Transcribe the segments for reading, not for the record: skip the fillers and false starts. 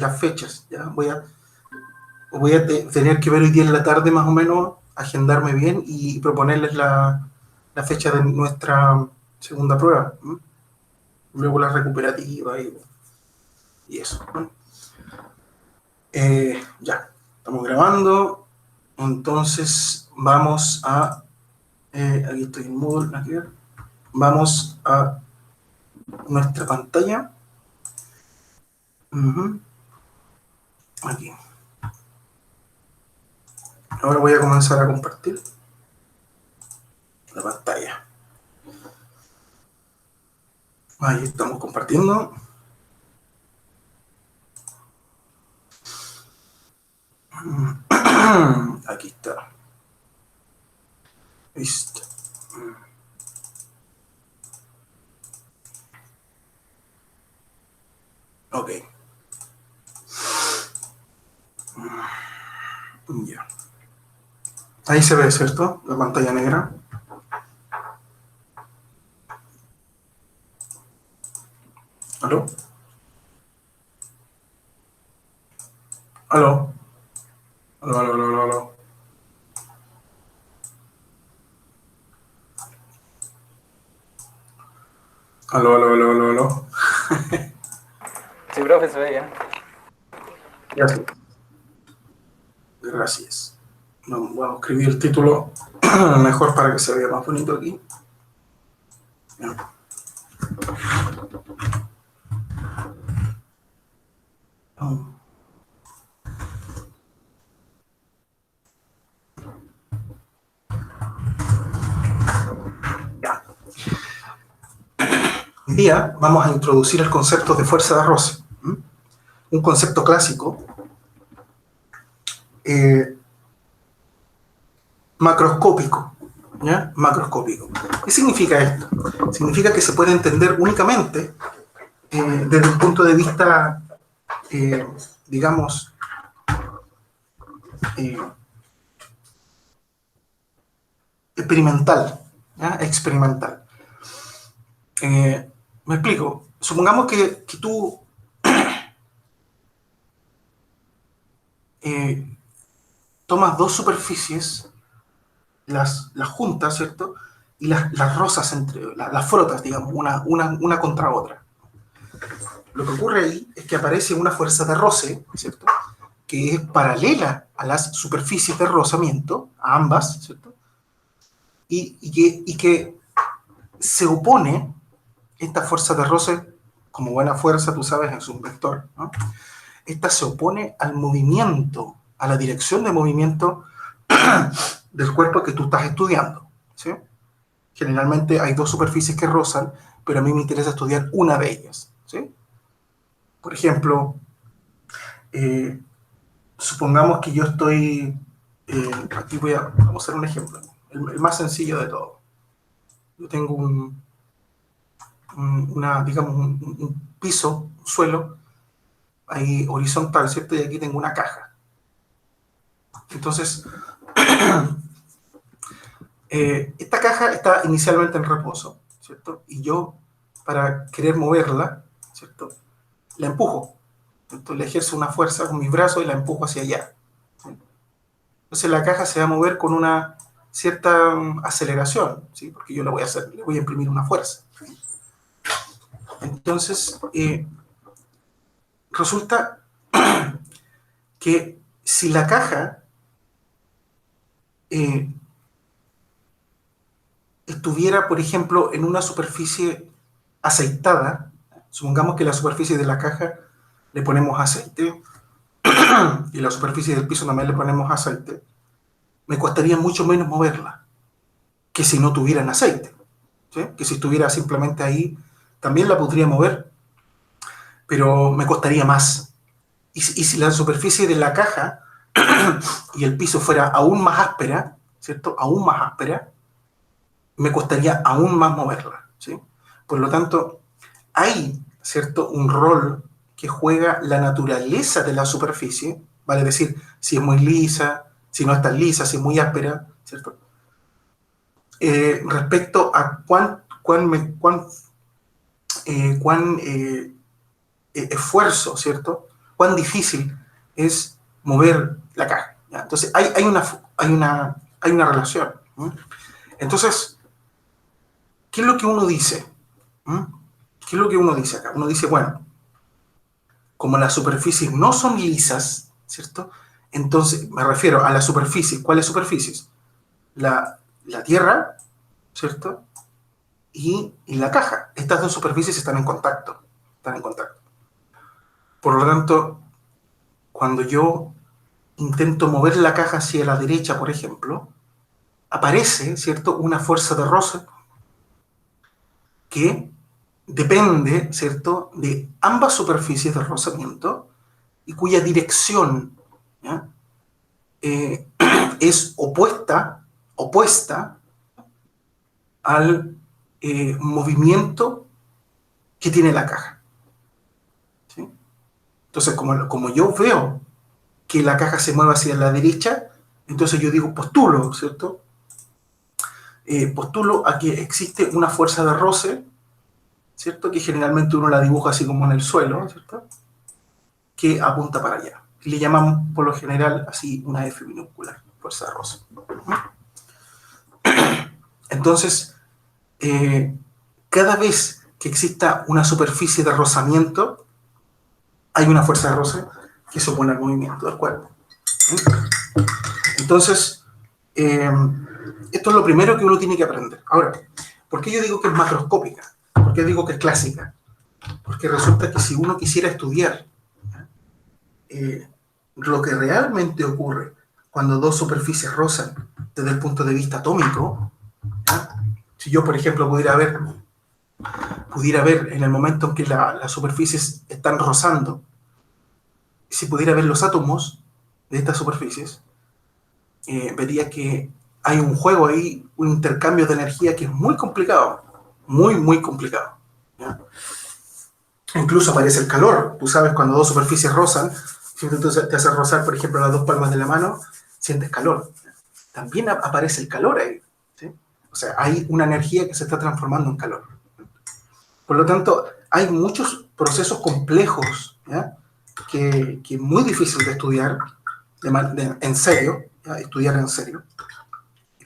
las fechas, ¿ya? Voy a tener que ver hoy día en la tarde más o menos, agendarme bien y proponerles la fecha de nuestra segunda prueba. ¿M? Luego la recuperativa y eso. ¿No? Ya, estamos grabando. Entonces vamos a... aquí estoy en Moodle, aquí. Vamos a nuestra pantalla. Aquí. Ahora voy a comenzar a compartir la pantalla. Ahí estamos compartiendo. Aquí está. Listo. Ok. Ya. Ahí se ve, ¿cierto? La pantalla negra. ¿Aló? ¿Aló? ¿Aló, aló, aló, aló, aló? ¿Aló, aló, aló, aló, aló? Sí, profe, se ve bien. Gracias. Gracias. Vamos a escribir el título mejor para que se vea más bonito aquí. Ya. Ya. Hoy día vamos a introducir el concepto de fuerza de roce. Un concepto clásico macroscópico. ¿Ya? Macroscópico. ¿Qué significa esto? Significa que se puede entender únicamente desde un punto de vista, digamos, experimental. ¿Ya? Experimental. Me explico. Supongamos que tú tomas dos superficies, las juntas, ¿cierto? Y las rozas las frotas, digamos, una contra otra. Lo que ocurre ahí es que aparece una fuerza de roce, ¿cierto? Que es paralela a las superficies de rozamiento, a ambas, ¿cierto? Y que se opone, esta fuerza de roce, como buena fuerza, tú sabes, es un vector, ¿no? Esta se opone al movimiento, a la dirección de movimiento del cuerpo que tú estás estudiando, ¿sí? Generalmente hay dos superficies que rozan, pero a mí me interesa estudiar una de ellas, ¿sí? Por ejemplo, supongamos que yo estoy, aquí vamos a hacer un ejemplo, el más sencillo de todo. Yo tengo digamos, un piso, un suelo, ahí horizontal, ¿cierto? Y aquí tengo una caja. Entonces, esta caja está inicialmente en reposo, ¿cierto? Y yo, para querer moverla, ¿cierto? La empujo. Entonces le ejerzo una fuerza con mis brazos y la empujo hacia allá. Entonces la caja se va a mover con una cierta aceleración, ¿sí? Porque yo la voy a hacer, le voy a imprimir una fuerza. Entonces, resulta que si la caja eh, estuviera, por ejemplo, en una superficie aceitada, supongamos que la superficie de la caja le ponemos aceite y la superficie del piso también le ponemos aceite, me costaría mucho menos moverla que si no tuvieran aceite, ¿sí? Que si estuviera simplemente ahí, también la podría mover, pero me costaría más. Y si la superficie de la caja y el piso fuera aún más áspera, ¿cierto? Aún más áspera, me costaría aún más moverla, ¿sí? Por lo tanto, hay, ¿cierto? Un rol que juega la naturaleza de la superficie, vale decir, si es muy lisa, si no es tan lisa, si es muy áspera, ¿cierto? Respecto a cuán esfuerzo, ¿cierto? cuán difícil es mover la caja, ¿ya? Entonces hay una relación. Entonces, ¿qué es lo que uno dice? ¿Qué es lo que uno dice acá? Uno dice, bueno, como las superficies no son lisas, ¿cierto? Entonces, me refiero a la superficie. ¿Cuáles superficies? La tierra, ¿cierto? Y la caja. Estas dos superficies están en contacto. Están en contacto. Por lo tanto, cuando yo intento mover la caja hacia la derecha, por ejemplo, aparece, ¿cierto?, una fuerza de roce que depende, ¿cierto?, de ambas superficies de rozamiento y cuya dirección, ¿ya?, es opuesta al movimiento que tiene la caja, ¿sí? Entonces, como yo veo que la caja se mueve hacia la derecha, entonces yo digo, postulo, ¿cierto? Postulo a que existe una fuerza de roce, ¿cierto? Que generalmente uno la dibuja así como en el suelo, ¿cierto? Que apunta para allá. Y le llamamos por lo general así una F minúscula, fuerza de roce. Entonces, cada vez que exista una superficie de rozamiento, hay una fuerza de roce que se opone al movimiento del cuerpo. Entonces, esto es lo primero que uno tiene que aprender. Ahora, ¿por qué yo digo que es macroscópica? ¿Por qué digo que es clásica? Porque resulta que si uno quisiera estudiar lo que realmente ocurre cuando dos superficies rozan desde el punto de vista atómico, ¿ya? Si yo, por ejemplo, pudiera ver en el momento en que las superficies están rozando, si pudiera ver los átomos de estas superficies, vería que hay un juego ahí, un intercambio de energía que es muy complicado, muy, muy complicado, ¿ya? Incluso aparece el calor. Tú sabes, cuando dos superficies rozan, si tú te haces rozar, por ejemplo, las dos palmas de la mano, sientes calor. También aparece el calor ahí, ¿sí? O sea, hay una energía que se está transformando en calor. Por lo tanto, hay muchos procesos complejos, ¿ya?, que es muy difícil de estudiar en serio, ¿ya?, estudiar en serio,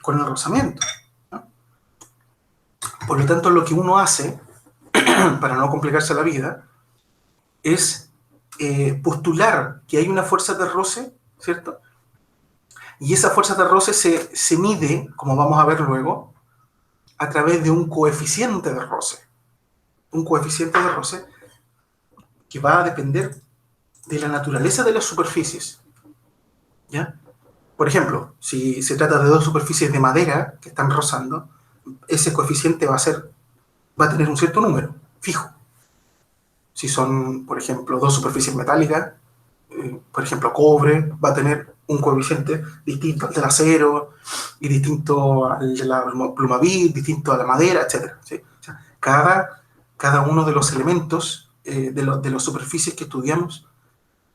con el rozamiento, ¿no? Por lo tanto, lo que uno hace, para no complicarse la vida, es postular que hay una fuerza de roce, ¿cierto? Y esa fuerza de roce se mide, como vamos a ver luego, a través de un coeficiente de roce. Un coeficiente de roce que va a depender de la naturaleza de las superficies, ¿ya? Por ejemplo, si se trata de dos superficies de madera que están rozando, ese coeficiente va a tener un cierto número, fijo. Si son, por ejemplo, dos superficies metálicas, por ejemplo, cobre, va a tener un coeficiente distinto al del acero, y distinto al de la plumavit, distinto a la madera, etc. ¿Sí? O sea, cada uno de los elementos de las superficies que estudiamos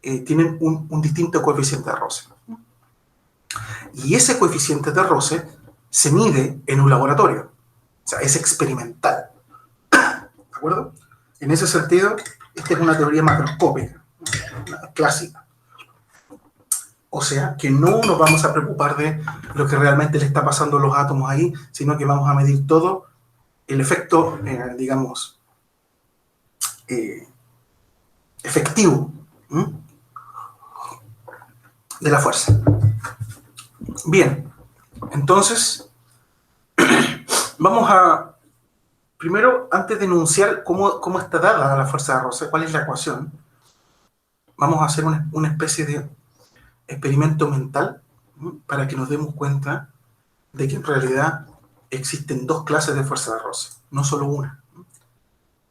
tienen un distinto coeficiente de roce. Y ese coeficiente de roce se mide en un laboratorio. O sea, es experimental. ¿De acuerdo? En ese sentido, esta es una teoría macroscópica, clásica. O sea, que no nos vamos a preocupar de lo que realmente le está pasando a los átomos ahí, sino que vamos a medir todo el efecto, digamos, efectivo, de la fuerza. Bien, entonces, vamos a, primero, antes de enunciar cómo está dada la fuerza de roce, cuál es la ecuación, vamos a hacer una especie de experimento mental para que nos demos cuenta de que en realidad existen dos clases de fuerza de roce, no solo una.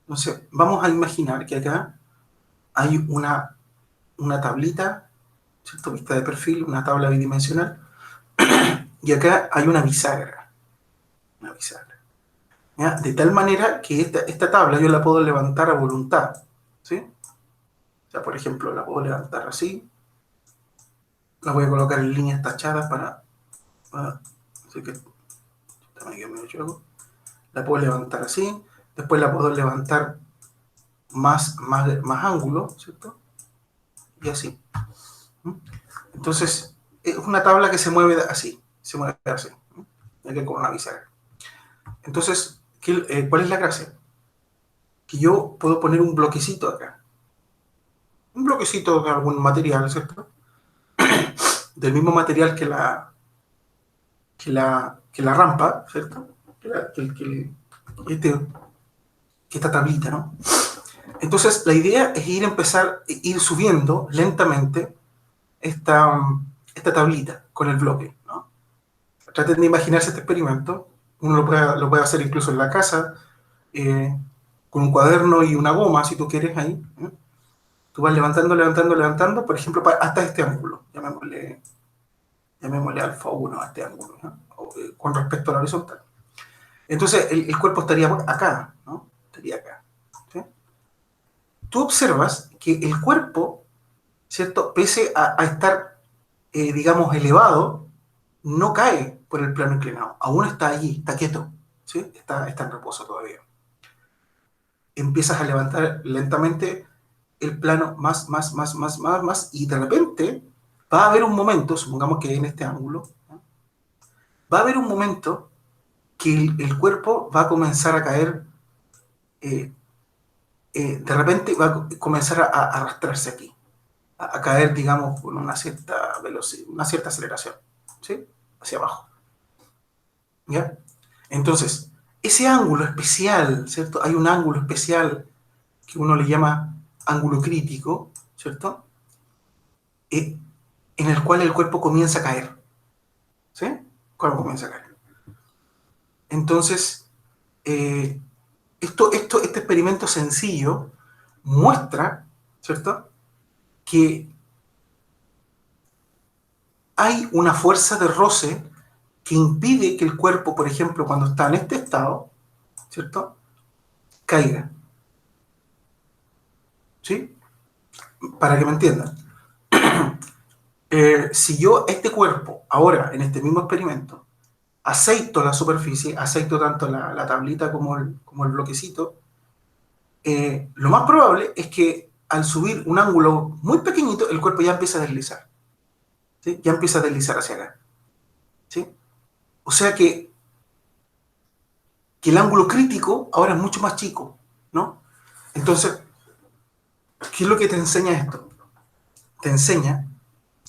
Entonces, vamos a imaginar que acá hay una tablita, ¿cierto?, vista de perfil, una tabla bidimensional, y acá hay una bisagra, ¿ya? De tal manera que esta tabla yo la puedo levantar a voluntad, ¿sí? O sea, por ejemplo, la puedo levantar así, la voy a colocar en líneas tachadas así que la puedo levantar así, después la puedo levantar más ángulo, ¿cierto? y así. ¿Mm? Entonces, es una tabla que se mueve así, se mueve así, aquí con una bisagra. Entonces, ¿cuál es la gracia? Que yo puedo poner un bloquecito acá, un bloquecito de algún material, ¿cierto? Del mismo material que la rampa, ¿cierto? Este, esta tablita, ¿no? Entonces, la idea es ir subiendo lentamente esta, esta tablita con el bloque, ¿no? Traten de imaginarse este experimento. Uno lo puede hacer incluso en la casa, eh, con un cuaderno y una goma, si tú quieres, ahí. ¿Eh? Tú vas levantando, levantando, levantando, por ejemplo, hasta este ángulo. Llamémosle alfa 1 a este ángulo, ¿no? Con respecto a la horizontal. Entonces, el cuerpo estaría acá, ¿no? Estaría acá. ¿Sí? Tú observas que el cuerpo, ¿cierto? Pese a estar, digamos, elevado, no cae por el plano inclinado. Aún está allí, está quieto, ¿sí? Está en reposo todavía. Empiezas a levantar lentamente el plano más, y de repente va a haber un momento, supongamos que en este ángulo, ¿no? Va a haber un momento que el cuerpo va a comenzar a caer, eh, de repente va a comenzar a arrastrarse aquí, a caer, digamos, con una cierta velocidad, una cierta aceleración, ¿sí? Hacia abajo, ¿ya? Entonces, ese ángulo especial, ¿cierto? Hay un ángulo especial que uno le llama ángulo crítico, ¿cierto? En el cual el cuerpo comienza a caer, ¿sí? El cuerpo comienza a caer. Entonces, eh, este experimento sencillo muestra, ¿cierto?, que hay una fuerza de roce que impide que el cuerpo, por ejemplo, cuando está en este estado, ¿cierto?, caiga. ¿Sí? Para que me entiendan. Si yo este cuerpo, ahora, en este mismo experimento, aceito la superficie, aceito tanto la tablita como el bloquecito, lo más probable es que al subir un ángulo muy pequeñito, el cuerpo ya empieza a deslizar. ¿Sí? Ya empieza a deslizar hacia acá. ¿Sí? O sea que el ángulo crítico ahora es mucho más chico, ¿no? Entonces, ¿qué es lo que te enseña esto? Te enseña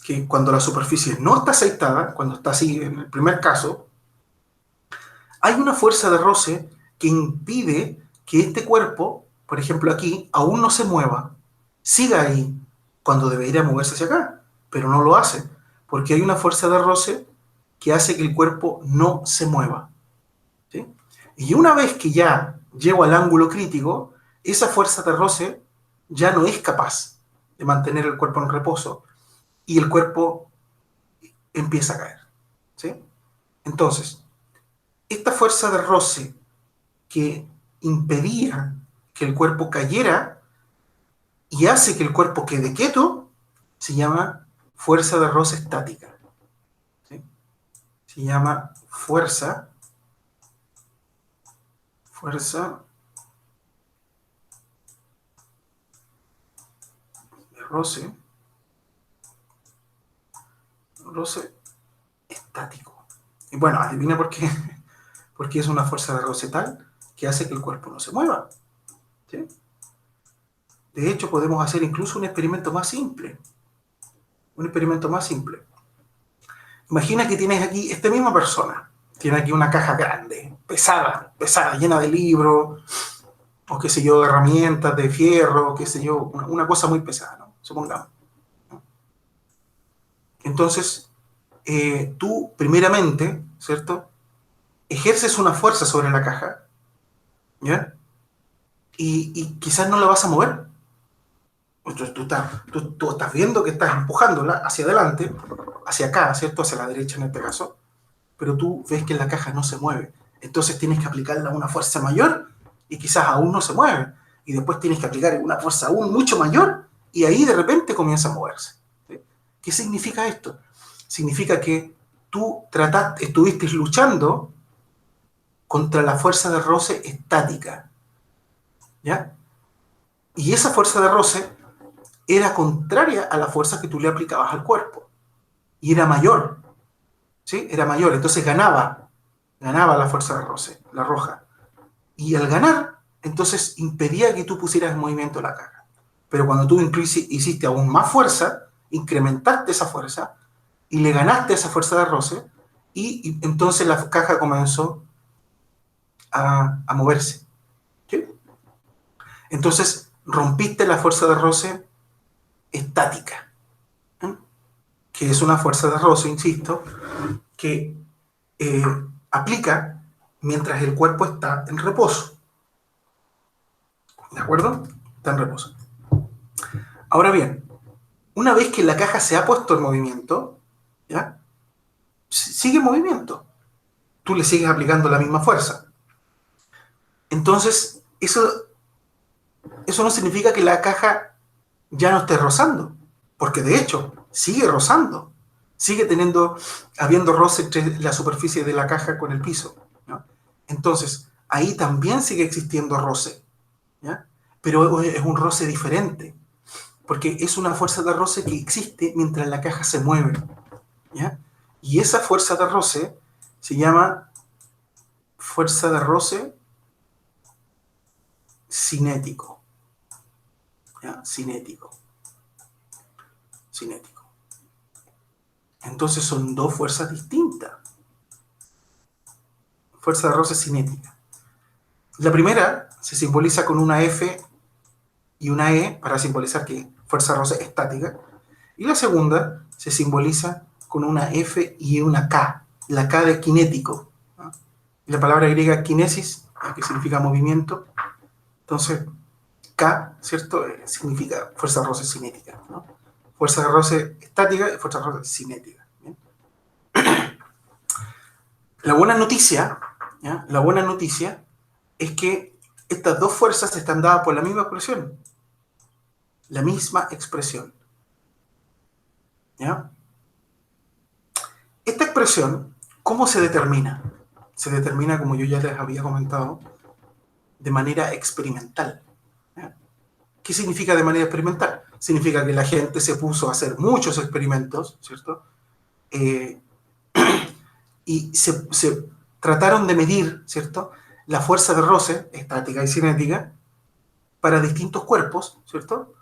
que cuando la superficie no está aceitada, cuando está así en el primer caso, hay una fuerza de roce que impide que este cuerpo, por ejemplo aquí, aún no se mueva, siga ahí cuando debería moverse hacia acá, pero no lo hace, porque hay una fuerza de roce que hace que el cuerpo no se mueva. ¿Sí? Y una vez que ya llego al ángulo crítico, esa fuerza de roce ya no es capaz de mantener el cuerpo en reposo y el cuerpo empieza a caer. ¿Sí? Entonces, esta fuerza de roce que impedía que el cuerpo cayera y hace que el cuerpo quede quieto, se llama fuerza de roce estática. ¿Sí? Se llama fuerza de roce estático. Y bueno, adivina por qué. Porque es una fuerza de roce tal que hace que el cuerpo no se mueva. ¿Sí? De hecho, podemos hacer incluso un experimento más simple. Un experimento más simple. Imagina que tienes aquí, esta misma persona, tiene aquí una caja grande, pesada, llena de libros, o qué sé yo, herramientas de fierro, qué sé yo, una cosa muy pesada, ¿no? Supongamos. Entonces, tú primeramente, ¿cierto?, ejerces una fuerza sobre la caja, ¿ya? Y quizás no la vas a mover. Tú estás viendo que estás empujándola hacia adelante, hacia acá, ¿cierto? Hacia la derecha en este caso, pero tú ves que la caja no se mueve. Entonces tienes que aplicarle una fuerza mayor y quizás aún no se mueve. Y después tienes que aplicar una fuerza aún mucho mayor y ahí de repente comienza a moverse. ¿Sí? ¿Qué significa esto? Significa que tú estuviste luchando contra la fuerza de roce estática. ¿Ya? Y esa fuerza de roce era contraria a la fuerza que tú le aplicabas al cuerpo. Y era mayor, ¿sí? Era mayor, entonces ganaba la fuerza de roce, la roja. Y al ganar, entonces impedía que tú pusieras en movimiento la caja. Pero cuando tú hiciste aún más fuerza, incrementaste esa fuerza y le ganaste esa fuerza de roce, y entonces la caja comenzó a moverse. ¿Sí? Entonces rompiste la fuerza de roce estática, ¿eh? Que es una fuerza de roce, insisto, que aplica mientras el cuerpo está en reposo. ¿De acuerdo? Está en reposo. Ahora bien, una vez que la caja se ha puesto en movimiento, ¿ya? Sigue en movimiento. Tú le sigues aplicando la misma fuerza. Entonces, eso no significa que la caja ya no esté rozando, porque de hecho sigue rozando, sigue habiendo roce entre la superficie de la caja con el piso, ¿no? Entonces, ahí también sigue existiendo roce, ¿ya? Pero es un roce diferente, porque es una fuerza de roce que existe mientras la caja se mueve, ¿ya? Y esa fuerza de roce se llama fuerza de roce cinético, ¿ya? Cinético. Entonces son dos fuerzas distintas. Fuerza de roce cinética. La primera se simboliza con una F y una E para simbolizar que fuerza de roce estática. Y la segunda se simboliza con una F y una K, la K de kinético, ¿no? La palabra griega kinesis, que significa movimiento. Entonces, K, ¿cierto? Significa fuerza de roce cinética, ¿no? Fuerza de roce estática y fuerza de roce cinética. ¿Bien? La buena noticia, ¿ya? La buena noticia es que estas dos fuerzas están dadas por la misma expresión. La misma expresión. ¿Ya? Esta expresión, ¿cómo se determina? Se determina, como yo ya les había comentado, de manera experimental. ¿Ya? ¿Qué significa de manera experimental? Significa que la gente se puso a hacer muchos experimentos, ¿cierto? Y se trataron de medir, ¿cierto?, la fuerza de roce, estática y cinética, para distintos cuerpos, ¿cierto?,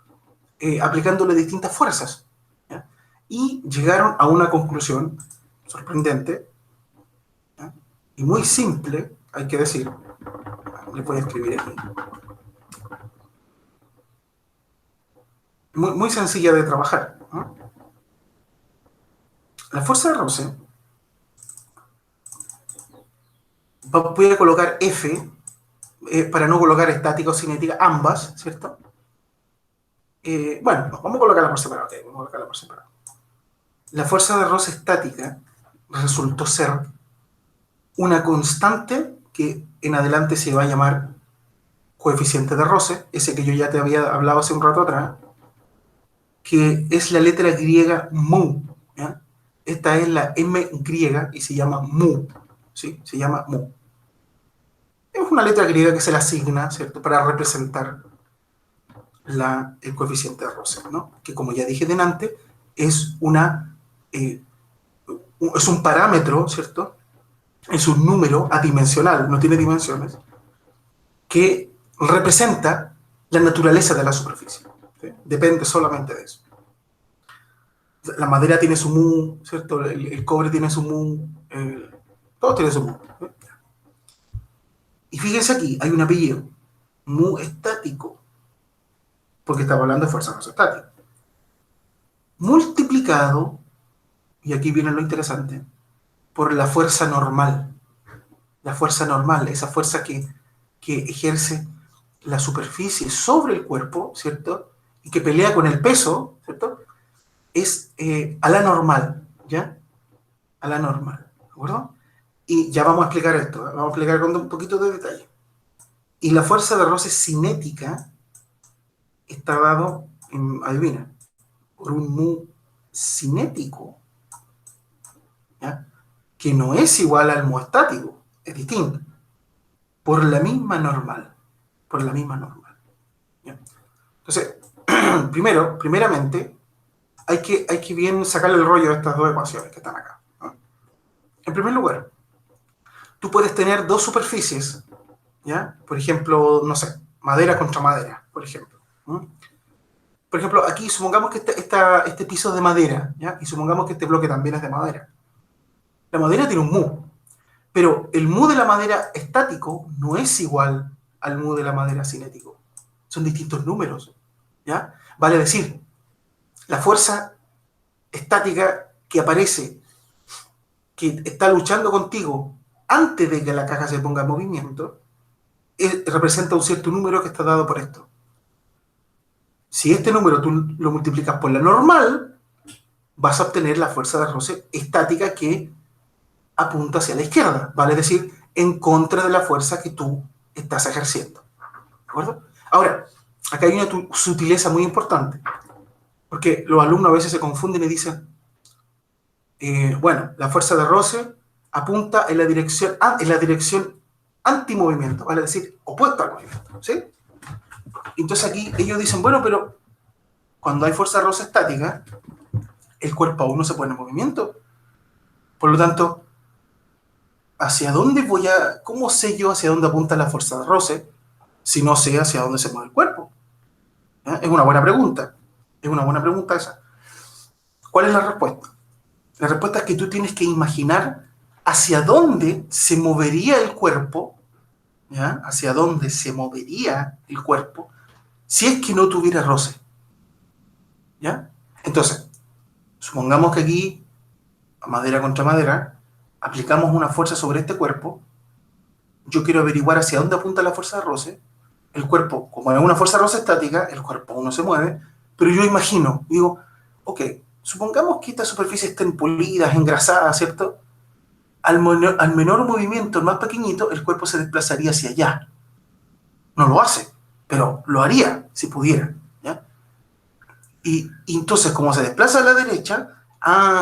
aplicándole distintas fuerzas, ¿ya? Y llegaron a una conclusión sorprendente, ¿ya? Y muy simple, hay que decir. Le voy a escribir aquí. Muy sencilla de trabajar, ¿no? La fuerza de roce, voy a colocar F, para no colocar estática o cinética, ambas, ¿cierto? Bueno, vamos a colocarla por separado. Okay, vamos a colocarla por separado. La fuerza de roce estática resultó ser una constante que en adelante se va a llamar coeficiente de roce, ese que yo ya te había hablado hace un rato atrás, que es la letra griega mu, ¿ya? Esta es la M griega y se llama mu, ¿sí? Se llama mu. Es una letra griega que se le asigna, ¿cierto?, para representar el coeficiente de roce, ¿no? Que, como ya dije delante, es es un parámetro, ¿cierto? Es un número adimensional, no tiene dimensiones, que representa la naturaleza de la superficie, ¿sí? Depende solamente de eso. La madera tiene su mu, ¿cierto? El cobre tiene su mu, todo tiene su mu, ¿sí? Y fíjense aquí, hay un apellido, mu estático, porque estamos hablando de fuerza estática, multiplicado, y aquí viene lo interesante, por la fuerza normal. La fuerza normal, esa fuerza que ejerce la superficie sobre el cuerpo, ¿cierto? Y que pelea con el peso, ¿cierto? Es a la normal, ¿ya? A la normal, ¿de acuerdo? Y ya vamos a explicar esto, vamos a explicar con un poquito de detalle. Y la fuerza de roce cinética está dado, adivina, por un mu cinético, ¿ya? Que no es igual al mu estático, es distinto, por la misma normal, ¿ya? Entonces, primeramente, hay que bien sacarle el rollo a estas dos ecuaciones que están acá, ¿no? En primer lugar, tú puedes tener dos superficies, ¿ya? Por ejemplo, no sé, madera contra madera, por ejemplo, ¿no? Por ejemplo, aquí supongamos que este piso es de madera, ¿ya? Y supongamos que este bloque también es de madera. La madera tiene un mu, pero el mu de la madera estático no es igual al mu de la madera cinético. Son distintos números, ¿ya? Vale decir, la fuerza estática que aparece, que está luchando contigo antes de que la caja se ponga en movimiento, representa un cierto número que está dado por esto. Si este número tú lo multiplicas por la normal, vas a obtener la fuerza de roce estática que apunta hacia la izquierda, vale decir, en contra de la fuerza que tú estás ejerciendo. ¿De acuerdo? Ahora, acá hay una sutileza muy importante, porque los alumnos a veces se confunden y dicen, bueno, la fuerza de roce apunta en la dirección antimovimiento, vale decir, opuesta al movimiento, ¿sí? Entonces aquí ellos dicen, bueno, pero cuando hay fuerza de roce estática, el cuerpo aún no se pone en movimiento. Por lo tanto, ¿hacia dónde cómo sé yo hacia dónde apunta la fuerza de roce si no sé hacia dónde se mueve el cuerpo? ¿Eh? Es una buena pregunta. Es una buena pregunta esa. ¿Cuál es la respuesta? La respuesta es que tú tienes que imaginar hacia dónde se movería el cuerpo, ¿ya? Hacia dónde se movería el cuerpo si es que no tuviera roce, ¿ya? Entonces, supongamos que aquí, madera contra madera, aplicamos una fuerza sobre este cuerpo. Yo quiero averiguar hacia dónde apunta la fuerza de roce. El cuerpo, como es una fuerza de roce estática, el cuerpo aún no se mueve, pero yo imagino, digo, ok, supongamos que estas superficies estén polidas, engrasadas, ¿cierto? Al menor movimiento, el más pequeñito, el cuerpo se desplazaría hacia allá. No lo hace, pero lo haría si pudiera, ¿ya? Y entonces, como se desplaza a la derecha,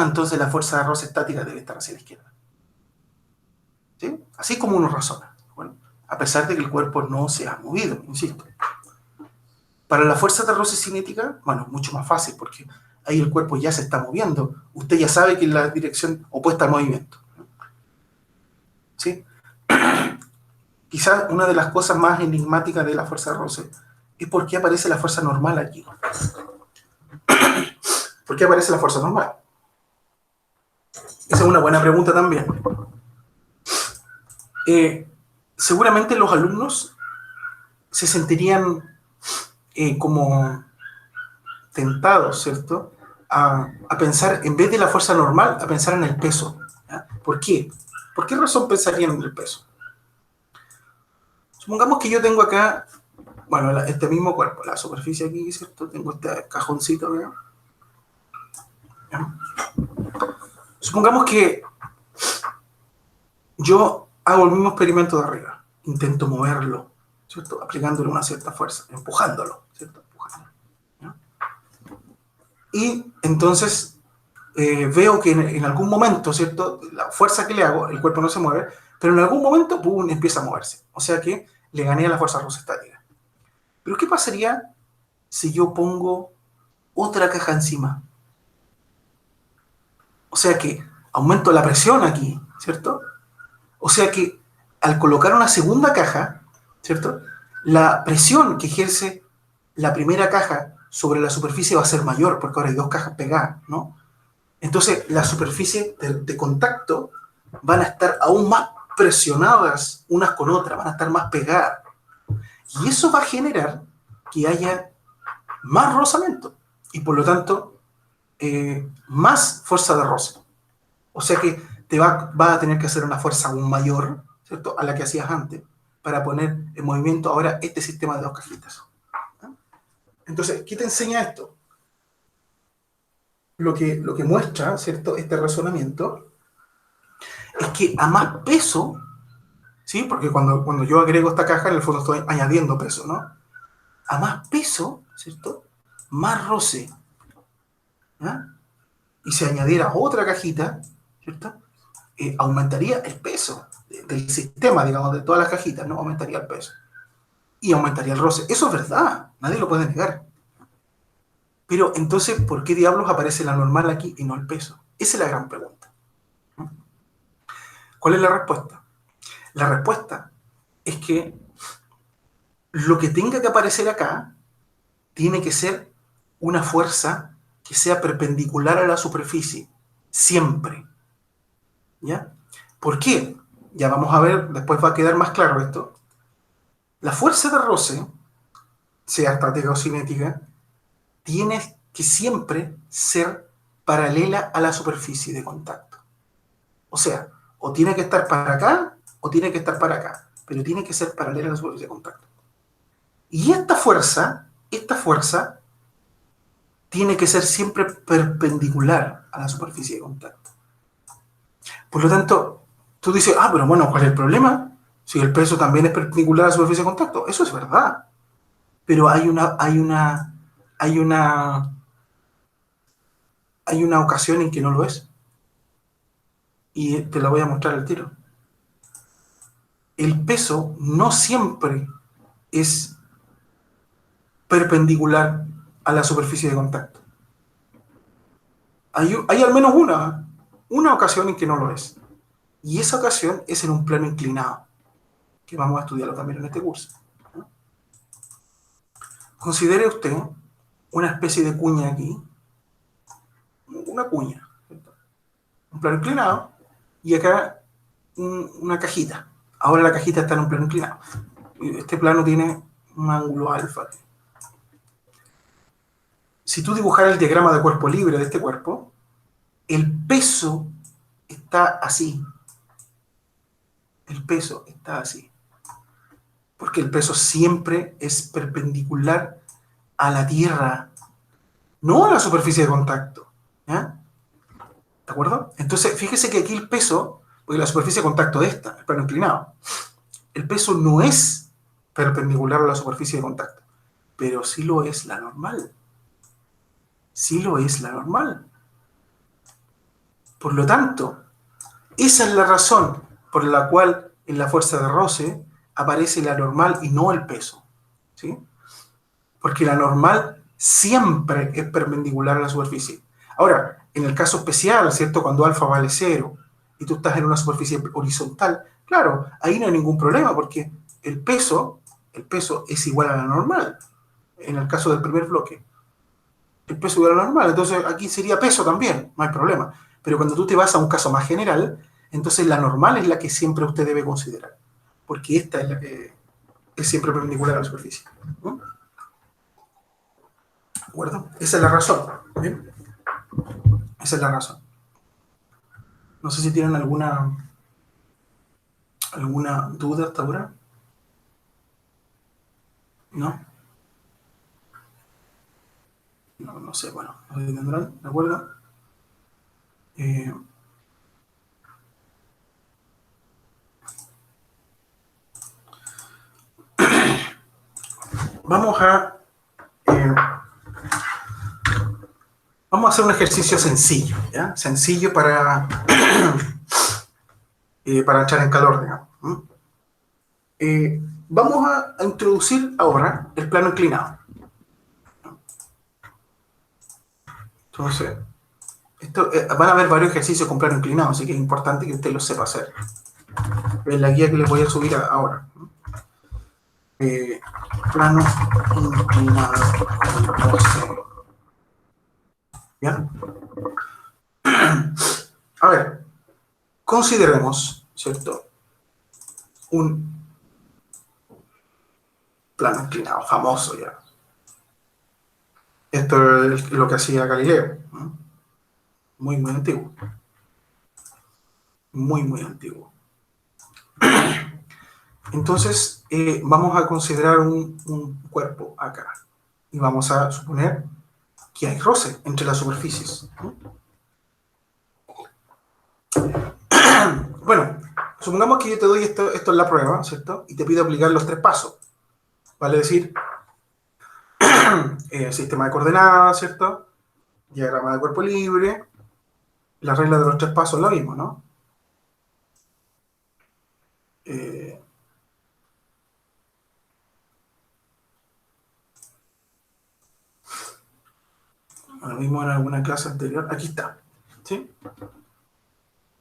entonces la fuerza de roce estática debe estar hacia la izquierda. ¿Sí? Así como uno razona. Bueno, a pesar de que el cuerpo no se ha movido, insisto. Para la fuerza de roce cinética, bueno, es mucho más fácil porque ahí el cuerpo ya se está moviendo. Usted ya sabe que es la dirección opuesta al movimiento. ¿Sí? Quizás una de las cosas más enigmáticas de la fuerza de roce es por qué aparece la fuerza normal aquí. ¿Por qué aparece la fuerza normal? Esa es una buena pregunta también. Seguramente los alumnos se sentirían como tentados, ¿cierto? A pensar, en vez de la fuerza normal, a pensar en el peso. ¿Ya? ¿Por qué? ¿Por qué razón pensarían en el peso? Supongamos que yo tengo acá, bueno, este mismo cuerpo, la superficie aquí, ¿cierto? Tengo este cajoncito, ¿verdad? ¿Ya? Supongamos que yo hago el mismo experimento de arriba, intento moverlo, ¿cierto? Aplicándole una cierta fuerza, empujándolo, ¿cierto? Empujándolo, ¿ya? Y entonces veo que en algún momento, ¿cierto? La fuerza que le hago, el cuerpo no se mueve, pero en algún momento, ¡pum!, empieza a moverse. O sea que le gané a la fuerza roce estática. Pero ¿qué pasaría si yo pongo otra caja encima? O sea que aumento la presión aquí, ¿cierto? O sea que al colocar una segunda caja, ¿cierto? La presión que ejerce la primera caja sobre la superficie va a ser mayor, porque ahora hay dos cajas pegadas, ¿no? Entonces, las superficies de contacto van a estar aún más presionadas unas con otras, van a estar más pegadas. Y eso va a generar que haya más rozamiento y, por lo tanto, más fuerza de roce. O sea que va a tener que hacer una fuerza aún mayor, ¿cierto?, a la que hacías antes, para poner en movimiento ahora este sistema de dos cajitas. Entonces, ¿qué te enseña esto? Lo que muestra, ¿cierto?, este razonamiento es que a más peso, ¿sí? Porque cuando yo agrego esta caja, en el fondo estoy añadiendo peso, ¿no? A más peso, ¿cierto?, más roce. ¿Ya? Y si añadiera otra cajita, ¿cierto?, aumentaría el peso del sistema, digamos, de todas las cajitas, ¿no? Aumentaría el peso. Y aumentaría el roce. Eso es verdad, nadie lo puede negar. Pero entonces, ¿por qué diablos aparece la normal aquí y no el peso? Esa es la gran pregunta. ¿Cuál es la respuesta? La respuesta es que lo que tenga que aparecer acá tiene que ser una fuerza que sea perpendicular a la superficie, siempre. ¿Ya? ¿Por qué? Ya vamos a ver, después va a quedar más claro esto. La fuerza de roce, sea estática o cinética, tiene que siempre ser paralela a la superficie de contacto. O sea, o tiene que estar para acá o tiene que estar para acá, pero tiene que ser paralela a la superficie de contacto. Y esta fuerza tiene que ser siempre perpendicular a la superficie de contacto. Por lo tanto, tú dices, pero bueno, ¿cuál es el problema? Si el peso también es perpendicular a la superficie de contacto. Eso es verdad. Pero hay una ocasión en que no lo es. Y te la voy a mostrar al tiro. El peso no siempre es perpendicular a la superficie de contacto. Hay al menos una ocasión en que no lo es. Y esa ocasión es en un plano inclinado, que vamos a estudiarlo también en este curso. Considere usted una especie de cuña aquí, una cuña, ¿cierto? Un plano inclinado, y acá una cajita. Ahora la cajita está en un plano inclinado. Este plano tiene un ángulo alfa. Si tú dibujaras el diagrama de cuerpo libre de este cuerpo, el peso está así. El peso está así. Porque el peso siempre es perpendicular a la Tierra, no a la superficie de contacto. ¿Ya? ¿De acuerdo? Entonces, fíjese que aquí el peso, porque la superficie de contacto es esta, el plano inclinado, el peso no es perpendicular a la superficie de contacto, pero sí lo es la normal. Sí lo es la normal. Por lo tanto, esa es la razón por la cual en la fuerza de roce aparece la normal y no el peso. ¿Sí? Porque la normal siempre es perpendicular a la superficie. Ahora, en el caso especial, ¿cierto? Cuando alfa vale 0 y tú estás en una superficie horizontal, claro, ahí no hay ningún problema porque el peso es igual a la normal. En el caso del primer bloque, el peso es igual a la normal. Entonces aquí sería peso también, no hay problema. Pero cuando tú te vas a un caso más general, entonces la normal es la que siempre usted debe considerar. Porque esta es la que es siempre perpendicular a la superficie. ¿No? ¿De acuerdo? Esa es la razón. ¿Bien? Esa es la razón. No sé si tienen alguna duda hasta ahora. ¿No? No, no sé, bueno, no sé si tendrán, ¿de acuerdo? Eh, vamos a eh, vamos a hacer un ejercicio sencillo, ¿ya? Sencillo para echar en calor, digamos. Vamos a introducir ahora el plano inclinado. Entonces, van a haber varios ejercicios con plano inclinado, así que es importante que usted los sepa hacer. Es la guía que les voy a subir ahora. Eh, plano inclinado. ¿Ya? A ver, consideremos, ¿cierto? Un plano inclinado, famoso ya. Esto es lo que hacía Galileo, ¿no? Muy, muy antiguo. Muy, muy antiguo. Entonces, vamos a considerar un cuerpo acá. Y vamos a suponer que hay roce entre las superficies, ¿no? Bueno, supongamos que yo te doy esto es la prueba, ¿cierto? Y te pido aplicar los 3 pasos. Vale decir, sistema de coordenadas, ¿cierto? Diagrama de cuerpo libre. La regla de los 3 pasos es lo mismo, ¿no? Eh, Lo vimos en alguna clase anterior. Aquí está. ¿Sí?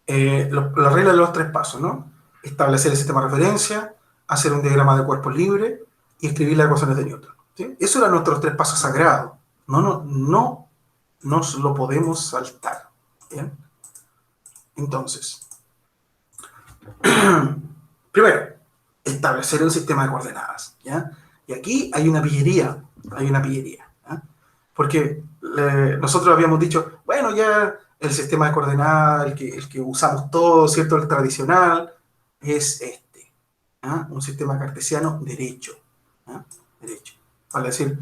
La regla de los 3 pasos, ¿no? Establecer el sistema de referencia, hacer un diagrama de cuerpos libres y escribir las ecuaciones de Newton. ¿Sí? Eso eran nuestros 3 pasos sagrados. No nos lo podemos saltar. ¿Bien? Entonces, primero, establecer un sistema de coordenadas. ¿Ya? Y aquí hay una pillería. ¿Ya? Porque nosotros habíamos dicho, bueno, ya el sistema de coordenadas, el que usamos todos, ¿cierto? El tradicional, es este. ¿Ah? Un sistema cartesiano derecho. ¿Ah? Derecho. Vale decir,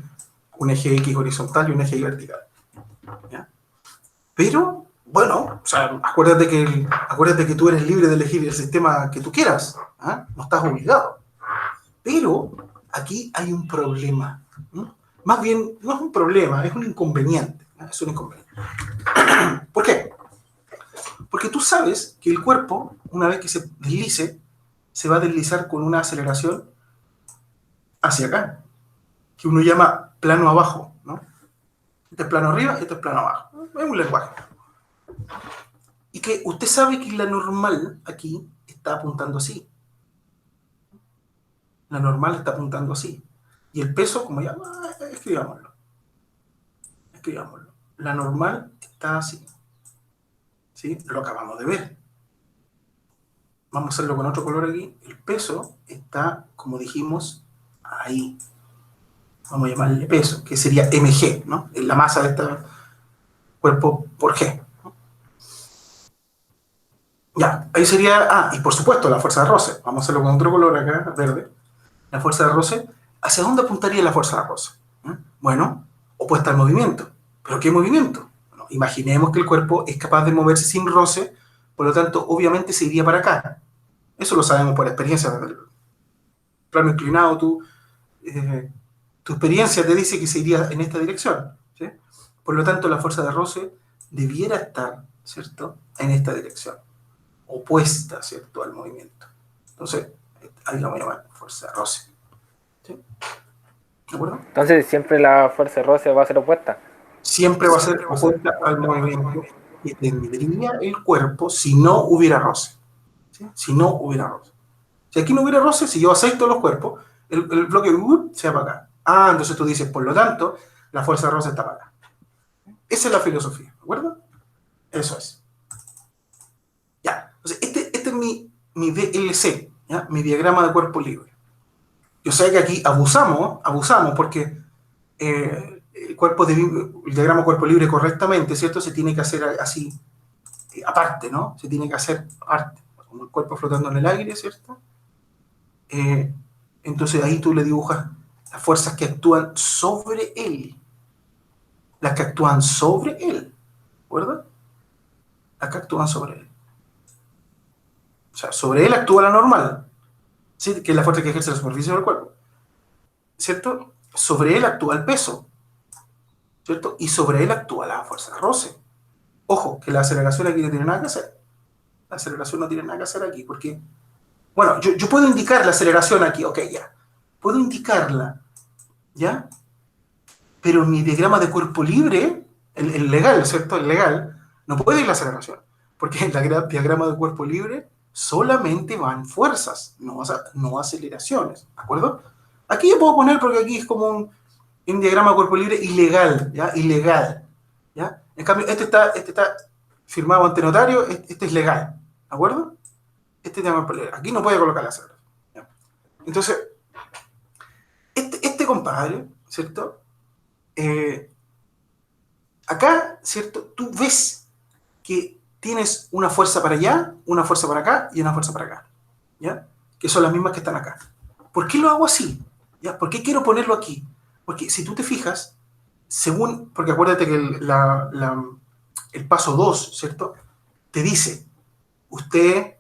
un eje X horizontal y un eje Y vertical. ¿Ya? Pero, bueno, o sea, acuérdate que tú eres libre de elegir el sistema que tú quieras. ¿Ah? No estás obligado. Pero aquí hay un problema. ¿No? Más bien, no es un problema, es un inconveniente. ¿No? Es un inconveniente. ¿Por qué? Porque tú sabes que el cuerpo, una vez que se deslice, se va a deslizar con una aceleración hacia acá, que uno llama plano abajo, ¿no? Este es plano arriba, este es plano abajo. Es un lenguaje. Y que usted sabe que la normal aquí está apuntando así. La normal está apuntando así. Y el peso, como ya, escribámoslo. La normal está así. ¿Sí? Lo acabamos de ver. Vamos a hacerlo con otro color aquí. El peso está, como dijimos, ahí. Vamos a llamarle peso, que sería mg, ¿no? La masa de este cuerpo por g. Ya, ahí sería, y por supuesto la fuerza de roce. Vamos a hacerlo con otro color acá, verde. La fuerza de roce. ¿Hacia dónde apuntaría la fuerza de roce? Bueno, opuesta al movimiento. ¿Pero qué movimiento? Bueno, imaginemos que el cuerpo es capaz de moverse sin roce, por lo tanto, obviamente se iría para acá. Eso lo sabemos por experiencia. Del plano inclinado, tu experiencia te dice que se iría en esta dirección. ¿Sí? Por lo tanto, la fuerza de roce debiera estar, ¿cierto?, en esta dirección, opuesta, ¿cierto?, al movimiento. Entonces, ahí la voy a llamar fuerza de roce. ¿Sí? ¿De acuerdo? Entonces siempre la fuerza de roce va a ser opuesta. Siempre va a ser opuesta al movimiento que tendría el cuerpo si no hubiera roce. ¿Sí? Si no hubiera roce. Si aquí no hubiera roce, si yo aceito los cuerpos, el bloque se va para acá. Entonces tú dices, por lo tanto, la fuerza de roce está para acá. Esa es la filosofía, ¿de acuerdo? Eso es. Ya. Entonces, este es mi DLC, ¿ya? Mi diagrama de cuerpo libre. Yo sé que aquí abusamos porque el diagrama de cuerpo libre correctamente, ¿cierto? Se tiene que hacer así, aparte, ¿no? Se tiene que hacer aparte, como el cuerpo flotando en el aire, ¿cierto? Entonces ahí tú le dibujas las fuerzas que actúan sobre él. Las que actúan sobre él, ¿verdad? Las que actúan sobre él. O sea, sobre él actúa la normal, ¿sí? Que es la fuerza que ejerce la superficie del cuerpo, ¿cierto? Sobre él actúa el peso, ¿cierto? Y sobre él actúa la fuerza de roce. Ojo, que la aceleración aquí no tiene nada que hacer. La aceleración no tiene nada que hacer aquí, porque, bueno, yo puedo indicar la aceleración aquí, ok, ya. Puedo indicarla, ¿ya? Pero mi diagrama de cuerpo libre, el legal, ¿cierto? El legal, no puede ir la aceleración, porque en el diagrama de cuerpo libre solamente van fuerzas, no aceleraciones, ¿de acuerdo? Aquí yo puedo poner, porque aquí es como un diagrama de cuerpo libre ilegal, ¿ya? Ilegal, ¿ya? En cambio, este está firmado ante notario, este es legal, ¿de acuerdo? Este diagrama de cuerpo libre. Aquí no puede colocar la aceleración, ¿ya? Entonces, este compadre, ¿cierto? Acá, ¿cierto? Tú ves que tienes una fuerza para allá, una fuerza para acá y una fuerza para acá, ¿ya? Que son las mismas que están acá. ¿Por qué lo hago así? ¿Ya? ¿Por qué quiero ponerlo aquí? Porque si tú te fijas, porque acuérdate que el paso 2, ¿cierto? Te dice, usted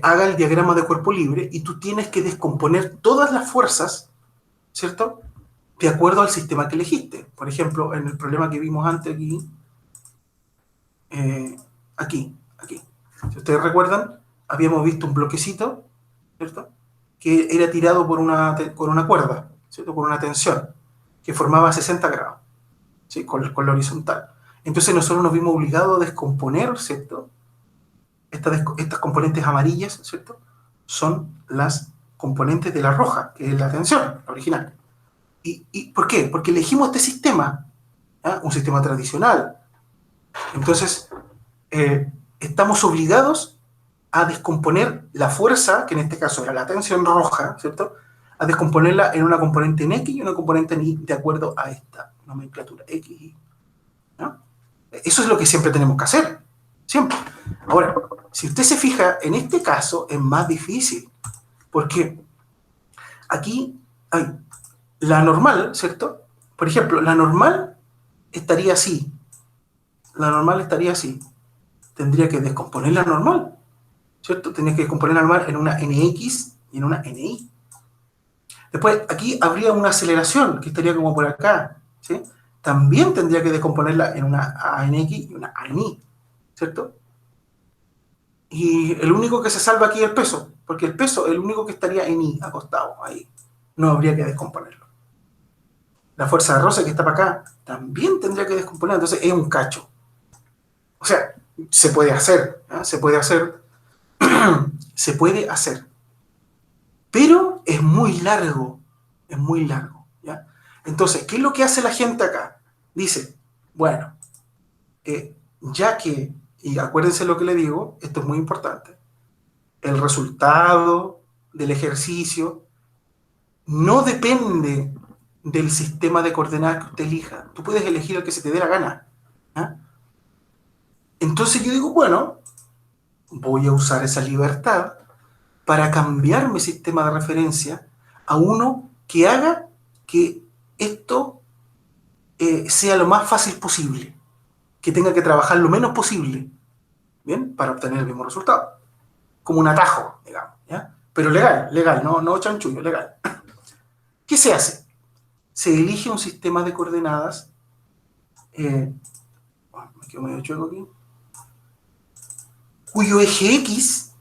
haga el diagrama de cuerpo libre y tú tienes que descomponer todas las fuerzas, ¿cierto?, de acuerdo al sistema que elegiste. Por ejemplo, en el problema que vimos antes aquí. Si ustedes recuerdan, habíamos visto un bloquecito, ¿cierto?, que era tirado con una cuerda, ¿cierto?, por una tensión, que formaba 60 grados. ¿sí? Con la horizontal. Entonces nosotros nos vimos obligados a descomponer, ¿cierto? Estas componentes amarillas, ¿cierto? Son las componentes de la roja, que es la tensión, la original. ¿Y por qué? Porque elegimos este sistema, ¿ah? Un sistema tradicional. Entonces, estamos obligados a descomponer la fuerza, que en este caso era la tensión roja, ¿cierto? A descomponerla en una componente en X y una componente en Y, de acuerdo a esta nomenclatura X, Y, ¿no? Eso es lo que siempre tenemos que hacer, siempre. Ahora, si usted se fija, en este caso es más difícil, porque aquí hay la normal, ¿cierto? Por ejemplo, la normal estaría así. La normal estaría así. Tendría que descomponer la normal, ¿cierto? Tendría que descomponer la normal en una NX y en una NY. Después, aquí habría una aceleración que estaría como por acá, ¿sí? También tendría que descomponerla en una ANX y una ANY, ¿cierto? Y el único que se salva aquí es el peso, porque el peso es el único que estaría en Y, acostado, ahí. No habría que descomponerlo. La fuerza de roce que está para acá también tendría que descomponer, entonces es un cacho. O sea, se puede hacer, ¿eh? Se puede hacer, se puede hacer, pero es muy largo, ¿ya? Entonces, ¿qué es lo que hace la gente acá? Dice, bueno, ya que, y acuérdense lo que le digo, esto es muy importante, el resultado del ejercicio no depende del sistema de coordenadas que usted elija. Tú puedes elegir el que se te dé la gana, ¿ya? Entonces yo digo, bueno, voy a usar esa libertad para cambiar mi sistema de referencia a uno que haga que esto sea lo más fácil posible, que tenga que trabajar lo menos posible, ¿bien? Para obtener el mismo resultado. Como un atajo, digamos, ¿ya? Pero legal, legal, no chanchullo, legal. ¿Qué se hace? Se elige un sistema de coordenadas, me quedo medio chueco aquí, cuyo eje X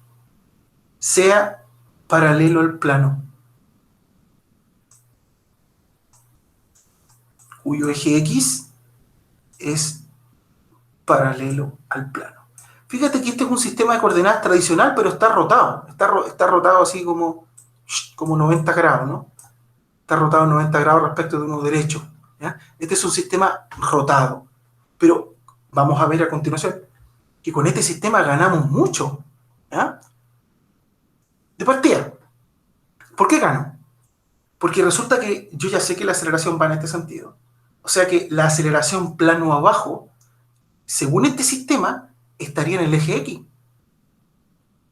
sea paralelo al plano. Cuyo eje X es paralelo al plano. Fíjate que este es un sistema de coordenadas tradicional, pero está rotado. Está rotado así como 90 grados, ¿no? Está rotado 90 grados respecto de uno derecho, ¿ya? Este es un sistema rotado. Pero vamos a ver a continuación que con este sistema ganamos mucho, ¿ya? De partida. ¿Por qué gano? Porque resulta que yo ya sé que la aceleración va en este sentido. O sea que la aceleración plano abajo, según este sistema, estaría en el eje X.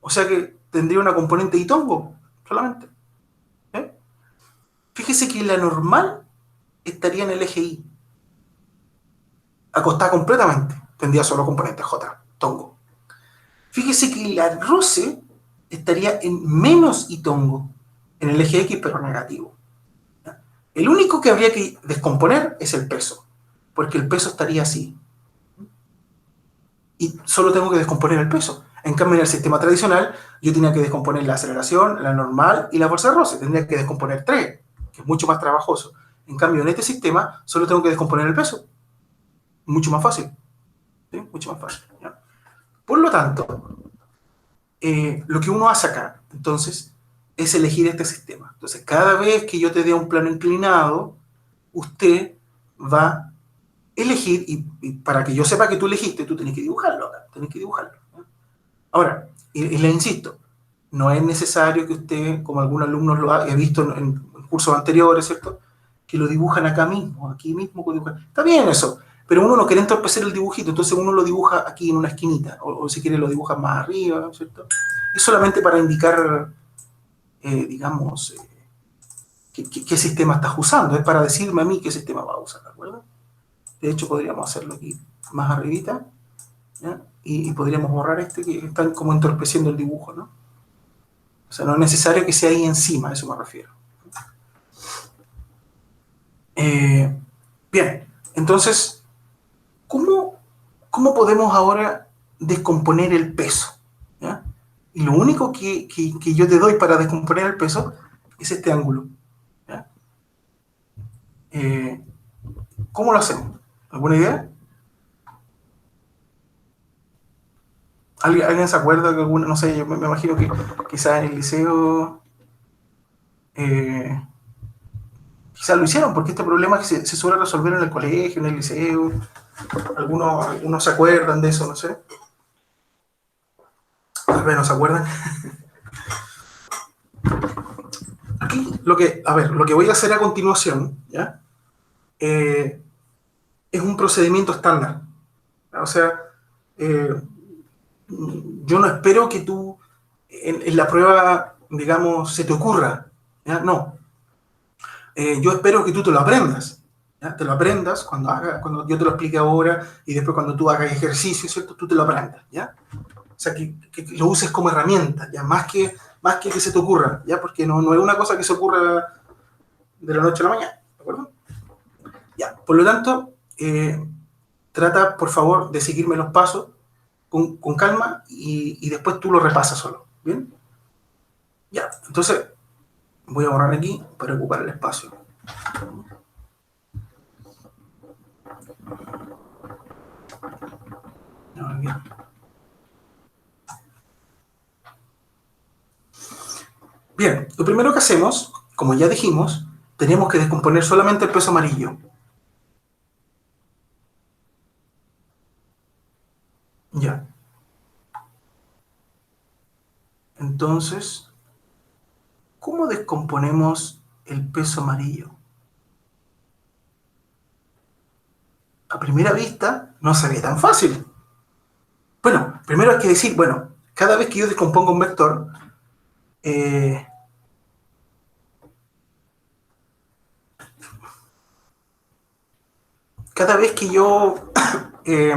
O sea que tendría una componente y tongo, solamente. ¿Eh? Fíjese que la normal estaría en el eje Y. Acostada completamente. Tendría solo componente J, tongo. Fíjese que la roce estaría en menos y tongo. En el eje X, pero negativo. El único que habría que descomponer es el peso. Porque el peso estaría así. Y solo tengo que descomponer el peso. En cambio, en el sistema tradicional, yo tenía que descomponer la aceleración, la normal y la fuerza de roce. Tendría que descomponer tres, que es mucho más trabajoso. En cambio, en este sistema, solo tengo que descomponer el peso. Mucho más fácil. ¿Sí? Mucho más fácil, ¿ya? Por lo tanto, lo que uno hace acá, entonces, es elegir este sistema. Entonces, cada vez que yo te dé un plano inclinado, usted va a elegir, y para que yo sepa que tú elegiste, tú tienes que dibujarlo acá, tienes que dibujarlo, ¿no? Ahora, y le insisto, no es necesario que usted, como algunos alumnos lo ha visto en cursos anteriores, ¿cierto? Que lo dibujan acá mismo, aquí mismo. Está bien eso, pero uno no quiere entorpecer el dibujito, entonces uno lo dibuja aquí en una esquinita, o si quiere lo dibuja más arriba, ¿cierto? Es solamente para indicar, digamos, qué sistema estás usando, es para decirme a mí qué sistema va a usar, ¿de acuerdo? De hecho, podríamos hacerlo aquí más arribita, ¿ya? Y podríamos borrar este que están como entorpeciendo el dibujo, ¿no? O sea, no es necesario que sea ahí encima, a eso me refiero. Bien, entonces, ¿cómo podemos ahora descomponer el peso? ¿Ya? Y lo único que yo te doy para descomponer el peso es este ángulo, ¿ya? ¿Cómo lo hacemos? ¿Alguna idea? ¿Alguien se acuerda que alguna, no sé, yo me imagino que quizás en el liceo eh, quizás lo hicieron, porque este problema que se suele resolver en el colegio, en el liceo, algunos se acuerdan de eso, no sé, tal vez no se acuerdan. Aquí, lo que voy a hacer a continuación, ¿ya? Eh, es un procedimiento estándar. O sea, eh, yo no espero que tú en la prueba, digamos, se te ocurra, ¿ya? No. Yo espero que tú te lo aprendas, ¿ya? Te lo aprendas cuando yo te lo explique ahora y después cuando tú hagas ejercicio, ¿cierto? Tú te lo aprendas, ¿ya? O sea, que lo uses como herramienta, ¿ya? Más que se te ocurra, ¿ya? Porque no es una cosa que se ocurra de la noche a la mañana, ¿de acuerdo? Ya, por lo tanto, trata, por favor, de seguirme los pasos con calma y después tú lo repasas solo, ¿bien? Ya, entonces voy a borrar aquí para ocupar el espacio. Bien. Bien, lo primero que hacemos, como ya dijimos, tenemos que descomponer solamente el peso amarillo. Ya. Entonces, ¿cómo descomponemos el peso amarillo? A primera vista no se ve tan fácil. Bueno, primero hay que decir, bueno, cada vez que yo descompongo un vector, eh, cada vez que yo eh,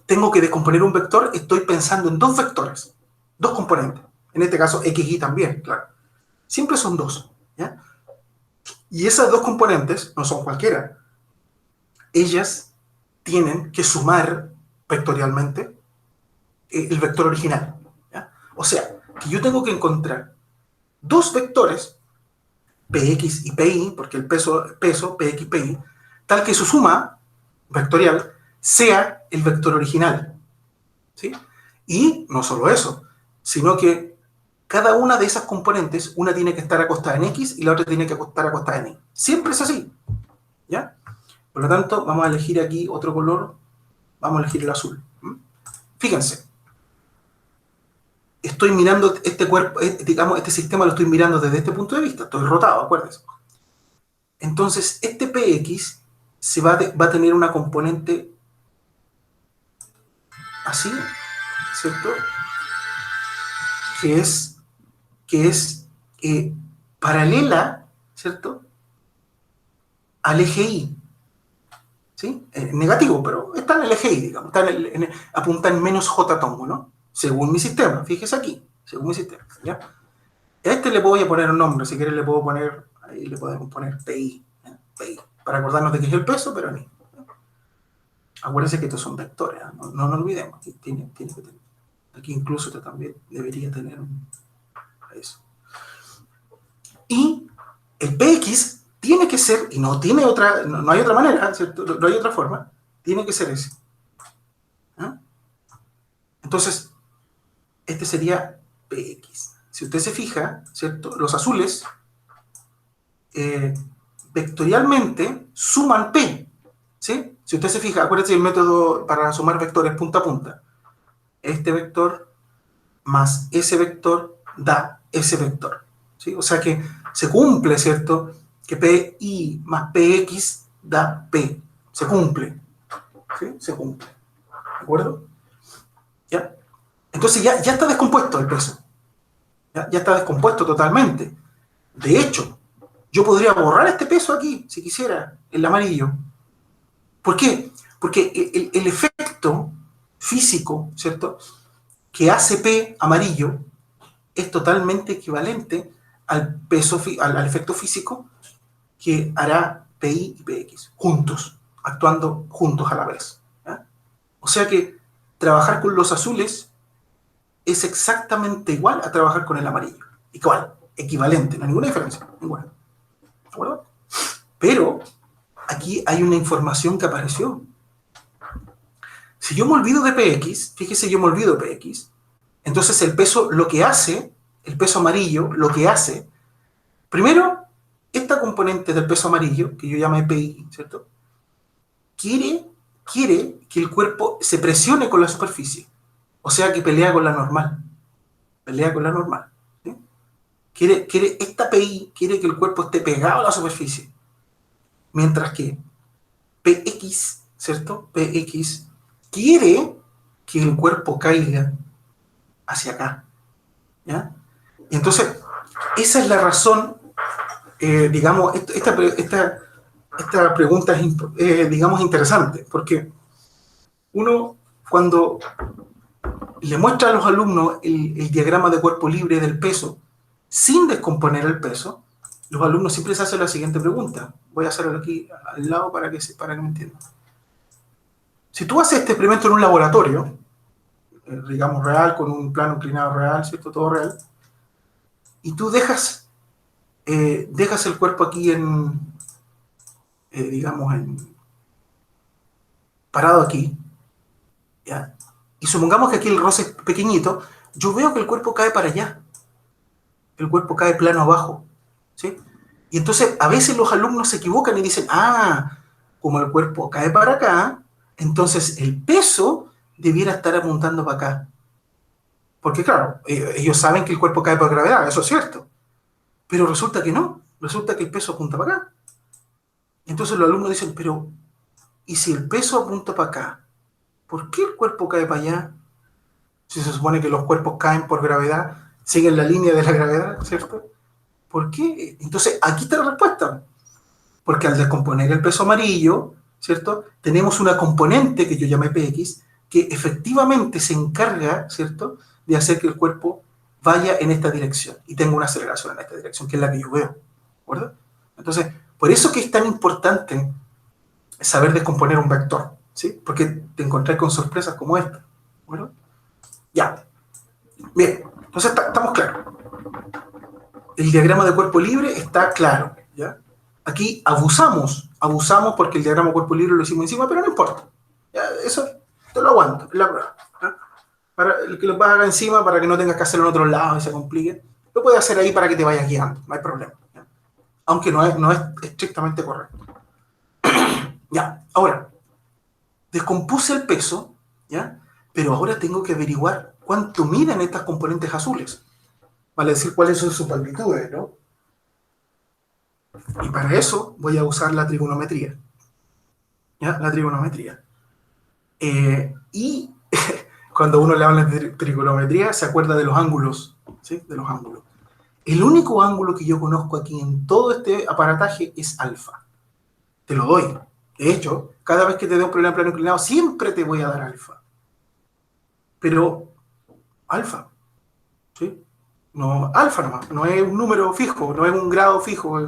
tengo que descomponer un vector, estoy pensando en dos vectores, dos componentes. En este caso, x, y también, claro. Siempre son dos, ¿ya? Y esas dos componentes no son cualquiera. Ellas tienen que sumar vectorialmente el vector original, ¿ya? O sea, que yo tengo que encontrar dos vectores, px y pi, porque el peso, px y pi, tal que su suma vectorial sea el vector original, ¿sí? Y no solo eso, sino que cada una de esas componentes, una tiene que estar acostada en X y la otra tiene que estar acostada en Y. Siempre es así, ¿ya? Por lo tanto, vamos a elegir aquí otro color, vamos a elegir el azul. Fíjense, estoy mirando este cuerpo, digamos, este sistema lo estoy mirando desde este punto de vista, estoy rotado, acuérdense. Entonces, este PX va a tener una componente así, ¿cierto? Que es, que es paralela, ¿cierto? Al eje Y, ¿sí? Negativo, pero está en el eje Y, digamos, apunta en menos J tomo, ¿no? Según mi sistema, fíjese aquí, según mi sistema, ¿ya? A este le voy a poner un nombre, si quieres le puedo poner, ahí le podemos poner PI, ¿eh? PI, para acordarnos de qué es el peso, pero ni. Acuérdense que estos son vectores, ¿eh? No nos olvidemos, tiene que tener. Aquí incluso este también debería tener eso. Y el PX tiene que ser, y no tiene otra, no hay otra manera, ¿cierto? No hay otra forma, tiene que ser ese. ¿Eh? Entonces, este sería PX. Si usted se fija, ¿cierto? Los azules eh, vectorialmente suman P, ¿sí? Si usted se fija, acuérdense del método para sumar vectores punta a punta. Este vector más ese vector da ese vector, ¿sí? O sea que se cumple, ¿cierto? Que PI más PX da P. Se cumple, ¿sí? Se cumple. ¿De acuerdo? ¿Ya? Entonces ya está descompuesto el peso. Ya está descompuesto totalmente. De hecho, yo podría borrar este peso aquí, si quisiera, el amarillo. ¿Por qué? Porque el efecto físico, ¿cierto?, que hace P amarillo es totalmente equivalente al, al efecto físico que hará PI y PX, juntos, actuando juntos a la vez. ¿Ya? O sea que trabajar con los azules es exactamente igual a trabajar con el amarillo. Igual, equivalente, no hay ninguna diferencia, ninguna. ¿De acuerdo? Pero aquí hay una información que apareció. Si yo me olvido de Px, fíjese, yo me olvido de Px, entonces el peso lo que hace, el peso amarillo, lo que hace, primero, esta componente del peso amarillo, que yo llamé PI, ¿cierto? Quiere que el cuerpo se presione con la superficie, o sea que pelea con la normal, pelea con la normal. ¿Sí? Esta PI quiere que el cuerpo esté pegado a la superficie, mientras que PX, ¿cierto? PX quiere que el cuerpo caiga hacia acá, ¿ya? Y entonces, esa es la razón, digamos, esta pregunta es, digamos, interesante, porque uno, cuando le muestra a los alumnos el diagrama de cuerpo libre del peso, sin descomponer el peso, los alumnos siempre se hacen la siguiente pregunta. Voy a hacerlo aquí al lado para que me entiendan. Si tú haces este experimento en un laboratorio, digamos real, con un plano inclinado real, ¿cierto? Todo real, y tú dejas el cuerpo aquí digamos, parado aquí, ¿ya? Y supongamos que aquí el roce es pequeñito, yo veo que el cuerpo cae para allá, el cuerpo cae plano abajo, ¿sí? Y entonces a veces los alumnos se equivocan y dicen, como el cuerpo cae para acá, entonces el peso debiera estar apuntando para acá. Porque claro, ellos saben que el cuerpo cae por gravedad, eso es cierto. Pero resulta que no, resulta que el peso apunta para acá. Entonces los alumnos dicen, pero, ¿y si el peso apunta para acá? ¿Por qué el cuerpo cae para allá? Si se supone que los cuerpos caen por gravedad, siguen la línea de la gravedad, ¿cierto? ¿Por qué? Entonces, aquí está la respuesta. Porque al descomponer el peso amarillo, ¿cierto? Tenemos una componente que yo llamé Px, que efectivamente se encarga, ¿cierto?, de hacer que el cuerpo vaya en esta dirección y tenga una aceleración en esta dirección, que es la que yo veo, ¿de acuerdo? Entonces, por eso que es tan importante saber descomponer un vector, ¿sí? Porque te encontrás con sorpresas como esta, ¿de acuerdo? Ya, bien, entonces estamos claros. El diagrama de cuerpo libre está claro, ¿ya? Aquí abusamos porque el diagrama de cuerpo libre lo hicimos encima, pero no importa. ¿Ya? Eso te lo aguanto, es la prueba. ¿Ya? Para el que lo haga encima, para que no tengas que hacerlo en otro lado y se complique, lo puedes hacer ahí para que te vayas guiando, no hay problema. ¿Ya? Aunque no es estrictamente correcto. Ya, ahora, descompuse el peso, ¿ya? Pero ahora tengo que averiguar cuánto miden estas componentes azules. Vale decir cuáles son sus magnitudes, ¿no? Y para eso voy a usar la trigonometría. ¿Ya? La trigonometría. Y cuando uno le habla de trigonometría, se acuerda de los ángulos, ¿sí? De los ángulos. El único ángulo que yo conozco aquí en todo este aparataje es alfa. Te lo doy. De hecho, cada vez que te dé un problema plano inclinado, siempre te voy a dar alfa. Pero alfa, ¿sí? No, alfa nomás, no es un número fijo, no es un grado fijo,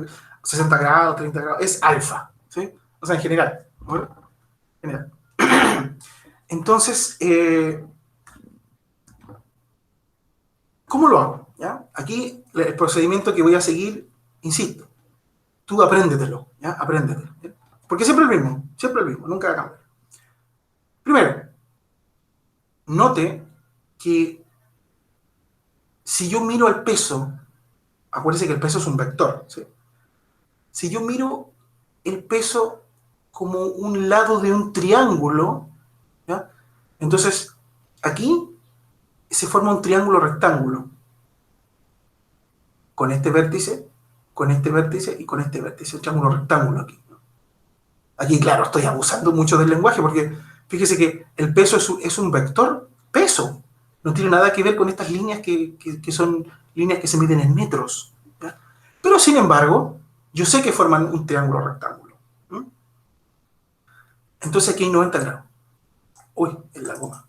60 grados, 30 grados, es alfa, ¿sí? O sea, en general, ¿no? General. Entonces, ¿cómo lo hago? ¿Ya? Aquí el procedimiento que voy a seguir, insisto, tú apréndetelo, ¿ya? Apréndetelo. ¿Ya? Porque siempre el mismo, nunca va a cambiar. Primero, note que si yo miro el peso, acuérdense que el peso es un vector, ¿sí? Si yo miro el peso como un lado de un triángulo, ¿ya? Entonces, aquí se forma un triángulo rectángulo, con este vértice, con este vértice y con este vértice, un triángulo rectángulo aquí. Aquí, claro, estoy abusando mucho del lenguaje, porque fíjese que el peso es un vector peso, no tiene nada que ver con estas líneas que son líneas que se miden en metros, ¿ya? Pero sin embargo, yo sé que forman un triángulo rectángulo. ¿Mm? Entonces aquí hay 90 grados. Uy, en la goma.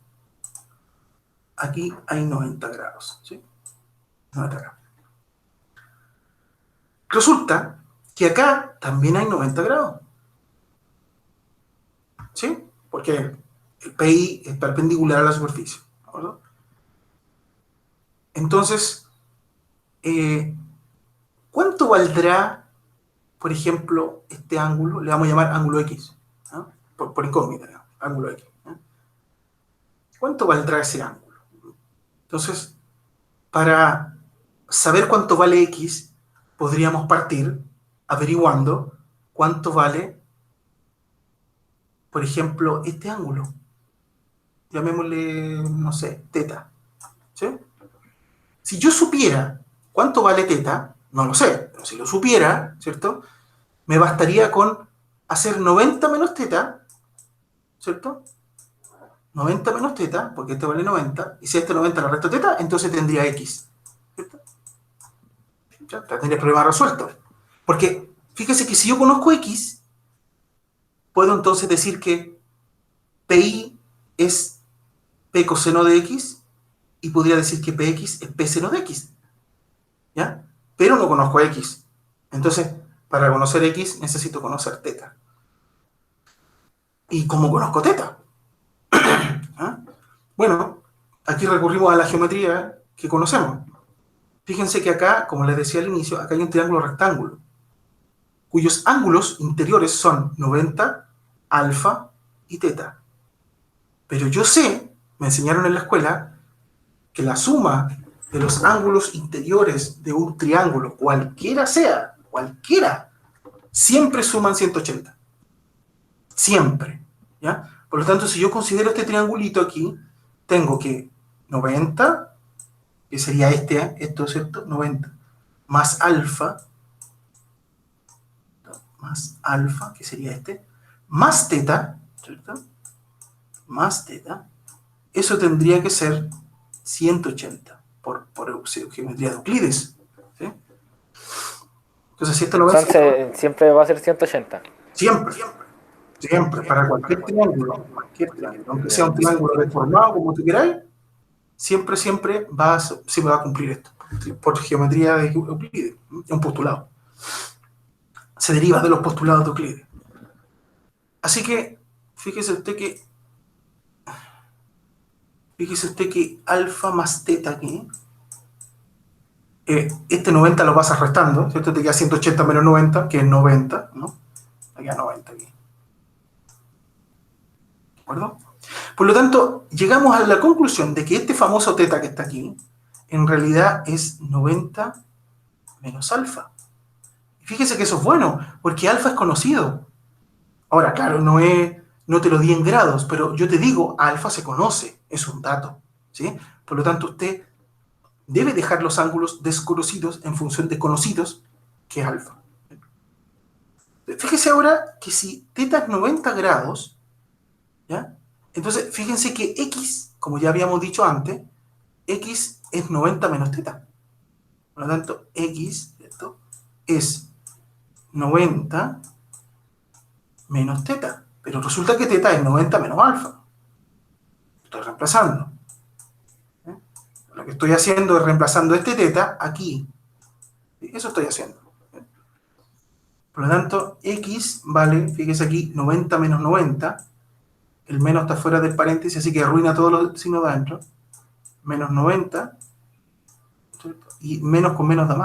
Aquí hay 90 grados, ¿sí? 90 grados. Resulta que acá también hay 90 grados, ¿sí? Porque el PI es perpendicular a la superficie, ¿no? Entonces, ¿cuánto valdrá por ejemplo, este ángulo, le vamos a llamar ángulo X, ¿no? Por incógnita, ¿no? Ángulo X, ¿no? ¿Cuánto valdrá ese ángulo? Entonces, para saber cuánto vale X, podríamos partir averiguando cuánto vale, por ejemplo, este ángulo. Llamémosle, no sé, teta. ¿Sí? Si yo supiera cuánto vale teta, no lo sé, pero si lo supiera, ¿cierto? Me bastaría con hacer 90 menos teta, ¿cierto? 90 menos teta, porque este vale 90, y si este 90 le resto teta, entonces tendría X, ¿cierto? Ya tendría el problema resuelto. Porque fíjese que si yo conozco X, puedo entonces decir que PI es P coseno de X, y podría decir que PX es P seno de X, ¿ya? Pero no conozco X. Entonces, para conocer X, necesito conocer teta. ¿Y cómo conozco teta? ¿Ah? Bueno, aquí recurrimos a la geometría que conocemos. Fíjense que acá, como les decía al inicio, acá hay un triángulo rectángulo, cuyos ángulos interiores son 90, alfa y teta. Pero yo sé, me enseñaron en la escuela, que la suma de los ángulos interiores de un triángulo, cualquiera sea, cualquiera, siempre suman 180. Siempre. ¿Ya? Por lo tanto, si yo considero este triangulito aquí, tengo que 90, que sería esto, ¿cierto? 90, más alfa, que sería este, más teta, ¿cierto? Más teta, eso tendría que ser 180 por geometría de Euclides. ¿Sí? Entonces, si esto lo ves, Entonces, siempre va a ser 180. siempre, siempre, para cualquier triángulo, aunque sea un triángulo deformado, como tú queráis, siempre, siempre se va a cumplir esto, por geometría de Euclides, es un postulado. Se deriva de los postulados de Euclides. Así que, fíjese usted que alfa más teta aquí, este 90 lo pasas restando, ¿cierto? Te queda 180 menos 90, que es 90, ¿no? Te queda 90 aquí. ¿De acuerdo? Por lo tanto, llegamos a la conclusión de que este famoso teta que está aquí, en realidad es 90 menos alfa. Fíjese que eso es bueno, porque alfa es conocido. Ahora, claro, no te lo di en grados, pero yo te digo, alfa se conoce, es un dato, ¿sí? Por lo tanto, usted debe dejar los ángulos desconocidos en función de conocidos, que es alfa. Fíjese ahora que si teta es 90 grados, ¿ya? Entonces, fíjense que x, como ya habíamos dicho antes, x es 90 menos teta. Por lo tanto, x, ¿cierto?, es 90 menos teta. Pero resulta que teta es 90 menos alfa. Estoy reemplazando. ¿Eh? Lo que estoy haciendo es reemplazando este teta aquí. Eso estoy haciendo. Por lo tanto, x vale, fíjese aquí, 90 menos 90. El menos está fuera del paréntesis, así que arruina todos los signos de adentro. Menos 90. Y menos con menos da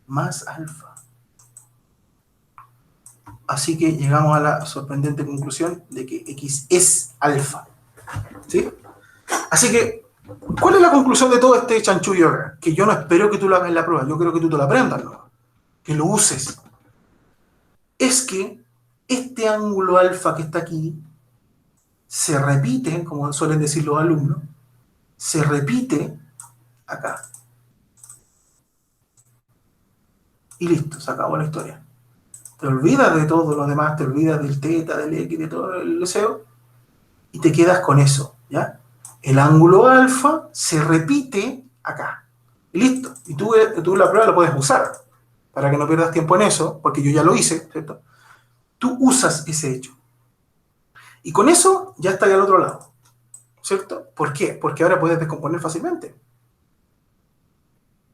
más alfa. Así que llegamos a la sorprendente conclusión de que x es alfa. ¿Sí? Así que, ¿cuál es la conclusión de todo este chanchullo acá? Que yo no espero que tú lo hagas en la prueba, yo creo que tú te lo aprendas, ¿no? Que lo uses. Es que este ángulo alfa que está aquí se repite, como suelen decir los alumnos, se repite acá. Y listo, se acabó la historia. Te olvidas de todo lo demás, te olvidas del teta, del x, de todo el deseo, y te quedas con eso, ¿ya? El ángulo alfa se repite acá. Y listo. Y tú la prueba la puedes usar, para que no pierdas tiempo en eso, porque yo ya lo hice, ¿cierto? Tú usas ese hecho. Y con eso ya está al otro lado, ¿cierto? ¿Por qué? Porque ahora puedes descomponer fácilmente.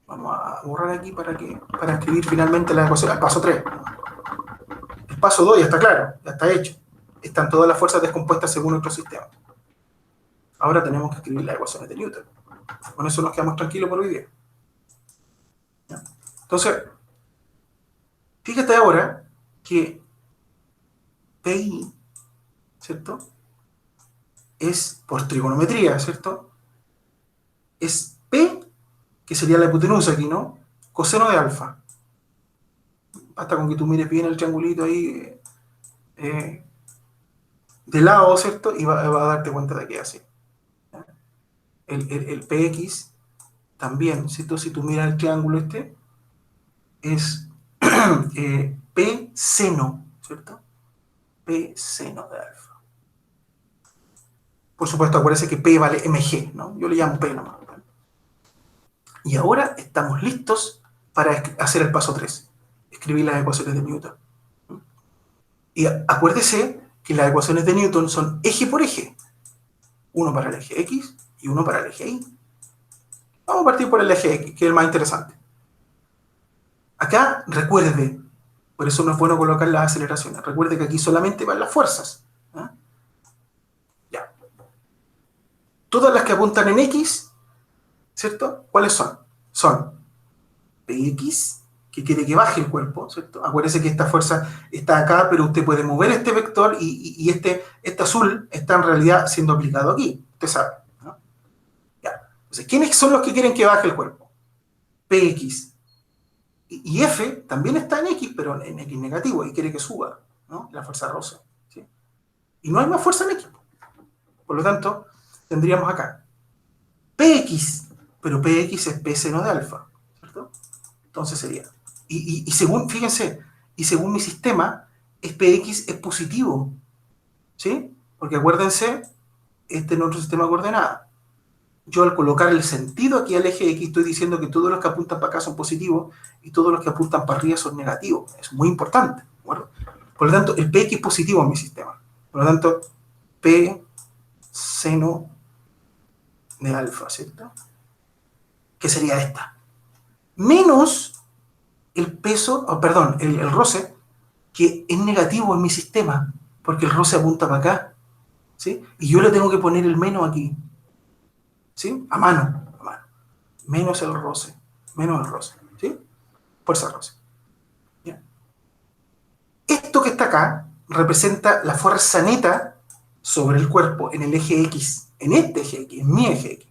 Vamos a borrar aquí para escribir finalmente la ecuación. El paso 3. El paso 2 ya está claro, ya está hecho. Están todas las fuerzas descompuestas según nuestro sistema. Ahora tenemos que escribir las ecuaciones de Newton. Con eso nos quedamos tranquilos por hoy día. ¿Ya? Entonces, Fíjate ahora que PI, ¿cierto? Es por trigonometría, ¿cierto? Es P, que sería la hipotenusa aquí, ¿no? Coseno de alfa. Basta con que tú mires bien el triangulito ahí de lado, ¿cierto? Y va a darte cuenta de que es así. El PX también, ¿cierto? Si tú miras el triángulo este, es P seno, ¿cierto? P seno de alfa. Por supuesto, acuérdense que P vale mg, ¿no? Yo le llamo P nomás. Y ahora estamos listos para hacer el paso 3, escribir las ecuaciones de Newton. Y acuérdese que las ecuaciones de Newton son eje por eje, uno para el eje X y uno para el eje Y. Vamos a partir por el eje X, que es el más interesante. Acá, recuerde, por eso no es bueno colocar las aceleraciones, recuerde que aquí solamente van las fuerzas. ¿Eh? Ya. Todas las que apuntan en X, ¿cierto? ¿Cuáles son? Son Px, que quiere que baje el cuerpo, ¿cierto? Acuérdese que esta fuerza está acá, pero usted puede mover este vector y este azul está en realidad siendo aplicado aquí, usted sabe, ¿no? Ya. Entonces, ¿quiénes son los que quieren que baje el cuerpo? Px. Y F también está en X, pero en X negativo, y quiere que suba, ¿no? La fuerza rosa, ¿sí? Y no hay más fuerza en X. Por lo tanto, tendríamos acá Px, pero Px es P seno de alfa, ¿cierto? Entonces sería. Y según, fíjense, y según mi sistema, Px es positivo, ¿sí? Porque acuérdense, este es nuestro sistema de coordenadas. Yo al colocar el sentido aquí al eje X estoy diciendo que todos los que apuntan para acá son positivos y todos los que apuntan para arriba son negativos. Es muy importante, ¿de acuerdo? Por lo tanto, el Px es positivo en mi sistema. Por lo tanto, P seno de alfa, ¿cierto? Que sería esta. Menos el peso, oh, perdón, el roce, que es negativo en mi sistema, porque el roce apunta para acá, ¿sí? Y yo le tengo que poner el menos aquí, ¿sí? A mano, a mano. Menos el roce, ¿sí? Fuerza roce. ¿Ya? Esto que está acá representa la fuerza neta sobre el cuerpo en el eje X, en este eje X, en mi eje X.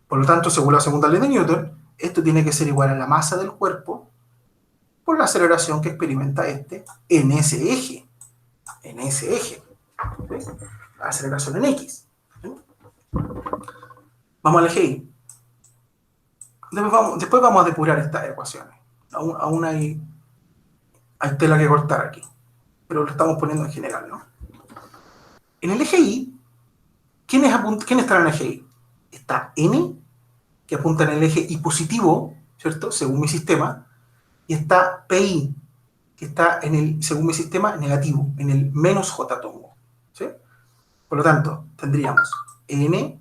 Por lo tanto, según la segunda ley de Newton, esto tiene que ser igual a la masa del cuerpo por la aceleración que experimenta este en ese eje. En ese eje. ¿Sí? La aceleración en X. ¿Sí? Vamos al eje Y. Después vamos a depurar estas ecuaciones. Aún hay tela que cortar aquí. Pero lo estamos poniendo en general, ¿no? En el eje Y, ¿quién está en el eje Y? Está N, que apunta en el eje Y positivo, ¿cierto? Según mi sistema. Y está PI, que está según mi sistema, negativo, en el menos J tomo. ¿Sí? Por lo tanto, tendríamos N,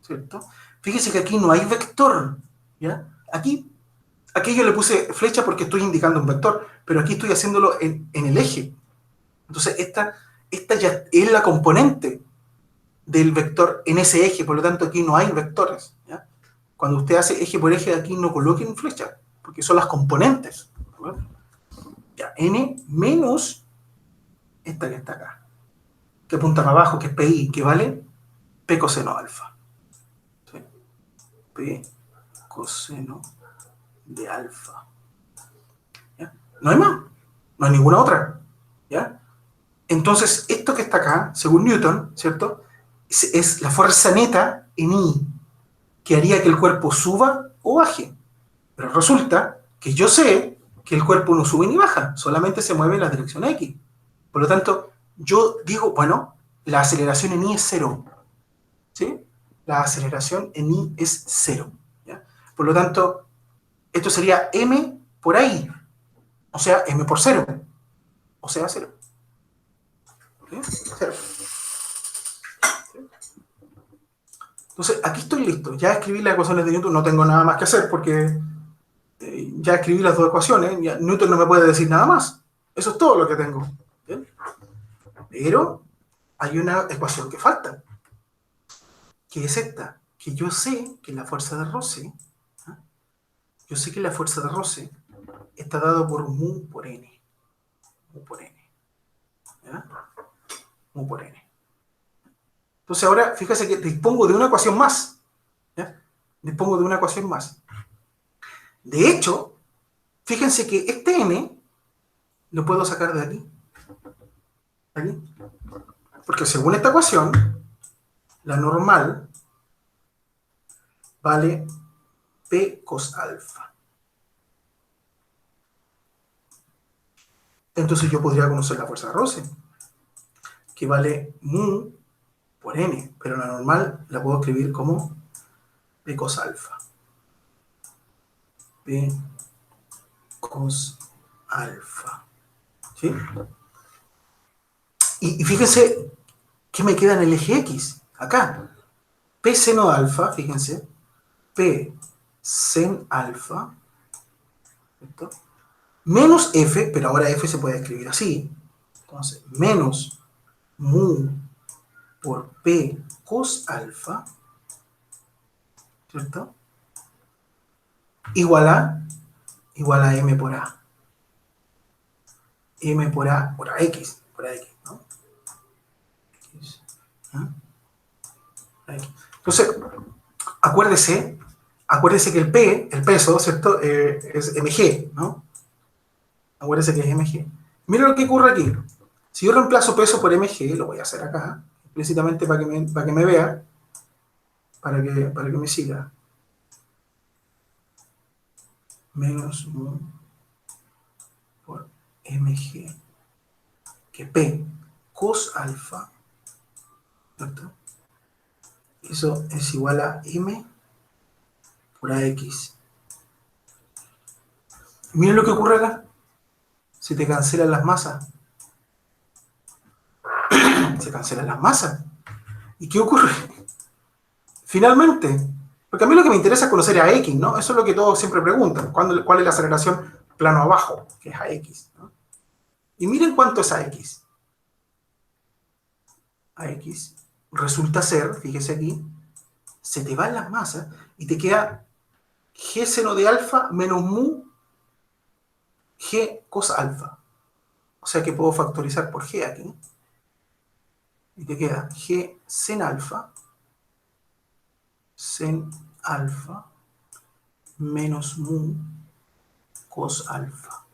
¿cierto? Fíjese que aquí no hay vector, ¿ya? Aquí yo le puse flecha porque estoy indicando un vector, pero aquí estoy haciéndolo en el eje. Entonces, esta ya es la componente del vector en ese eje, por lo tanto, aquí no hay vectores, ¿ya? Cuando usted hace eje por eje, aquí no coloquen flecha, porque son las componentes, ¿verdad? Ya, N menos esta que está acá, que apunta para abajo, que es PI, que vale P coseno alfa. ¿Sí? P coseno de alfa. ¿Ya? No hay más, no hay ninguna otra. ¿Ya? Entonces, esto que está acá, según Newton, ¿cierto? Es la fuerza neta en I, que haría que el cuerpo suba o baje. Pero resulta que yo sé que el cuerpo no sube ni baja, solamente se mueve en la dirección X. Por lo tanto, yo digo, bueno, la aceleración en I es cero. ¿Sí? La aceleración en I es cero. ¿Ya? Por lo tanto, esto sería M por ahí. O sea, M por cero. O sea, cero. ¿Sí? Cero. Entonces, aquí estoy listo. Ya escribí las ecuaciones de Newton, no tengo nada más que hacer porque ya escribí las dos ecuaciones. Ya Newton no me puede decir nada más. Eso es todo lo que tengo. ¿Bien? Pero hay una ecuación que falta, que es esta, que yo sé que la fuerza de roce, ¿eh? Yo sé que la fuerza de roce está dado por mu por n. Mu por n. ¿Ya? Mu por n. Entonces ahora, fíjese que dispongo de una ecuación más. ¿Ya? Dispongo de una ecuación más. De hecho, fíjense que este n lo puedo sacar de aquí. Aquí. Porque según esta ecuación, la normal vale P cos alfa. Entonces yo podría conocer la fuerza de roce, que vale mu por n, pero la normal la puedo escribir como P cos alfa. P cos alfa. ¿Sí? Y fíjense que me queda en el eje X, acá. P seno de alfa, fíjense, P sen alfa, ¿cierto? Menos F, pero ahora F se puede escribir así. Entonces, menos mu por P cos alfa, ¿cierto? Igual a M por A. M por A X, ¿no? X, ¿ah? Entonces, acuérdese que el peso, ¿cierto? Es mg, ¿no? Acuérdese que es mg. Mira lo que ocurre aquí. Si yo reemplazo peso por mg, lo voy a hacer acá, explícitamente para que me vea, para que me siga. Menos mu por mg, que p cos alfa, ¿cierto? Eso es igual a m por ax. Miren lo que ocurre acá. Se te cancelan las masas. Se cancelan las masas. ¿Y qué ocurre? Finalmente, porque a mí lo que me interesa es conocer a X, ¿no? Eso es lo que todos siempre preguntan. ¿Cuál es la aceleración plano abajo? Que es a X, ¿no? Y miren cuánto es a X. A X resulta ser, fíjese aquí, se te van las masas y te queda G seno de alfa menos mu G cos alfa. O sea que puedo factorizar por G aquí. Y te queda G sen alfa menos mu cos alfa.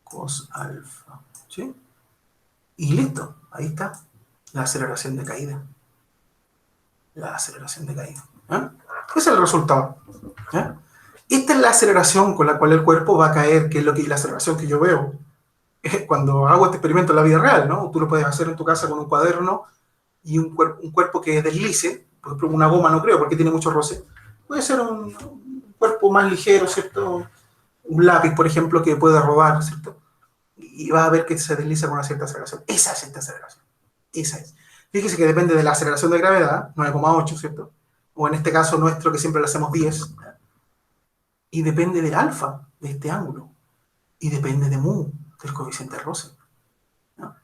Cos alfa. ¿Sí? Y listo. Ahí está. La aceleración de caída. La aceleración de caída. ¿Eh? Ese es el resultado. ¿Eh? Esta es la aceleración con la cual el cuerpo va a caer, que es la aceleración que yo veo cuando hago este experimento en la vida real, ¿no? Tú lo puedes hacer en tu casa con un cuaderno y un cuerpo que deslice, por ejemplo, una goma no creo porque tiene mucho roce, puede ser un cuerpo más ligero, ¿cierto? Un lápiz, por ejemplo, que puede rodar, ¿cierto? Y vas a ver que se desliza con una cierta aceleración. Esa es esta aceleración. Esa es. Fíjese que depende de la aceleración de gravedad, 9,8, ¿cierto? O en este caso nuestro, que siempre le hacemos 10. Y depende del alfa, de este ángulo. Y depende de mu, del coeficiente de roce. ¿No?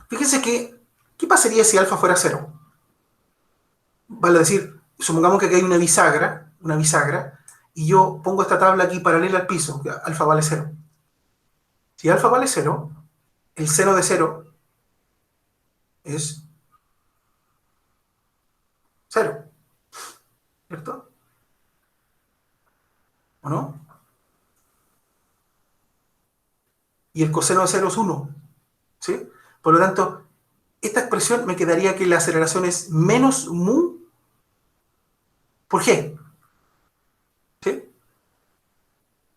Fíjese que, ¿qué pasaría si alfa fuera 0? Vale decir, supongamos que aquí hay una bisagra, y yo pongo esta tabla aquí paralela al piso, que alfa vale 0. Si alfa vale 0, el seno de 0 es 0. ¿Cierto? ¿O no? Y el coseno de 0 es 1. ¿Sí? Por lo tanto, esta expresión me quedaría que la aceleración es menos mu por g. ¿Sí?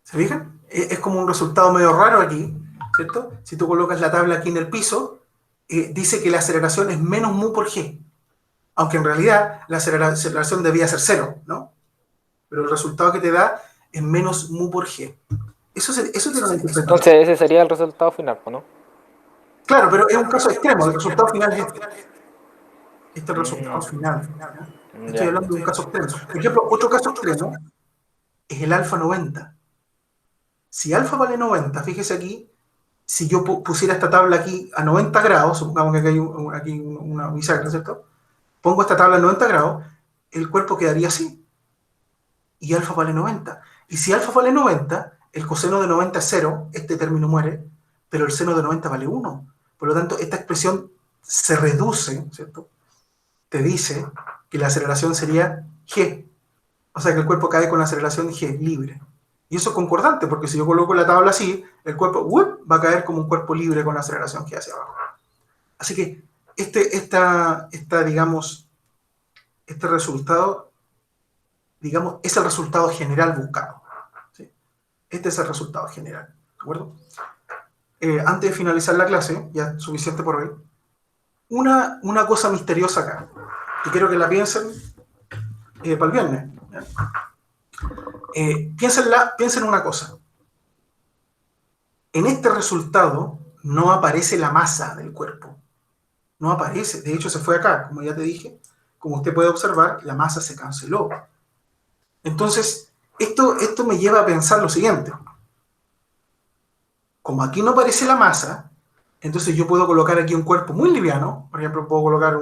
¿Se fijan? Es como un resultado medio raro aquí, ¿cierto? Si tú colocas la tabla aquí en el piso, dice que la aceleración es menos mu por g. Aunque en realidad la aceleración debía ser 0, ¿no? Pero el resultado que te da es menos mu por g. Eso tiene una interpretación. Entonces ese sería el resultado final, ¿no? Claro, pero es un caso extremo. El resultado final es este. Este es el resultado final. ¿No? Estoy hablando de un caso extremo. Por ejemplo, otro caso extremo es el alfa 90. Si alfa vale 90, fíjese aquí, si yo pusiera esta tabla aquí a 90 grados, supongamos que aquí hay una bisagra, ¿cierto? Pongo esta tabla a 90 grados, el cuerpo quedaría así. Y alfa vale 90. Y si alfa vale 90, el coseno de 90 es 0, este término muere, pero el seno de 90 vale 1. Por lo tanto, esta expresión se reduce, ¿cierto? Te dice que la aceleración sería g. O sea que el cuerpo cae con la aceleración g libre. Y eso es concordante, porque si yo coloco la tabla así, el cuerpo va a caer como un cuerpo libre con la aceleración g hacia abajo. Así que digamos, este resultado, digamos, es el resultado general buscado. ¿Sí? Este es el resultado general. ¿De acuerdo? Antes de finalizar la clase, ya suficiente por hoy, una cosa misteriosa acá, y quiero que la piensen para el viernes. Piensen una cosa. En este resultado no aparece la masa del cuerpo. No aparece. De hecho, se fue acá, como ya te dije. Como usted puede observar, la masa se canceló. Entonces, esto me lleva a pensar lo siguiente. Como aquí no aparece la masa, entonces yo puedo colocar aquí un cuerpo muy liviano. Por ejemplo, puedo colocar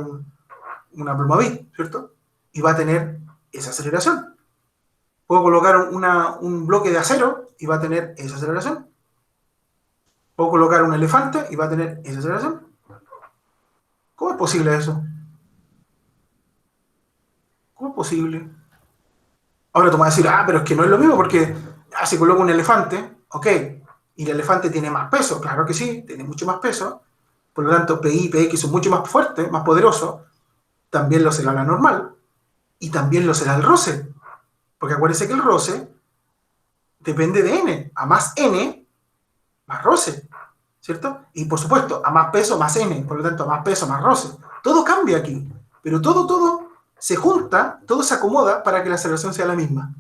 una pluma bit, ¿cierto? Y va a tener esa aceleración. Puedo colocar un bloque de acero y va a tener esa aceleración. Puedo colocar un elefante y va a tener esa aceleración. ¿Cómo es posible eso? ¿Cómo es posible? Ahora tú me vas a decir, pero es que no es lo mismo porque si coloco un elefante, ok, y el elefante tiene más peso, claro que sí, tiene mucho más peso, por lo tanto PI y PX son mucho más fuertes, más poderosos, también lo será la normal, y también lo será el roce, porque acuérdense que el roce depende de N, a más N, más roce, ¿cierto? Y por supuesto, a más peso, más N, por lo tanto, a más peso, más roce. Todo cambia aquí, pero todo se junta, todo se acomoda para que la aceleración sea la misma.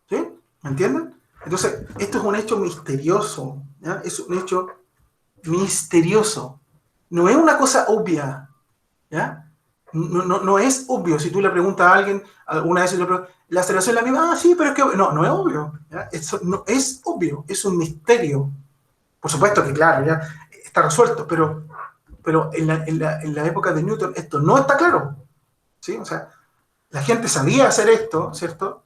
¿Sí? ¿Me entienden? Entonces, esto es un hecho misterioso, ¿ya? Es un hecho misterioso. No es una cosa obvia, ¿ya? No es obvio. Si tú le preguntas a alguien, alguna vez la aceleración es la misma, sí, pero es que no es obvio. ¿Ya? Eso no es obvio, es un misterio. Por supuesto que, claro, ya está resuelto, pero en la época de Newton esto no está claro. ¿Sí? O sea, la gente sabía hacer esto, ¿cierto?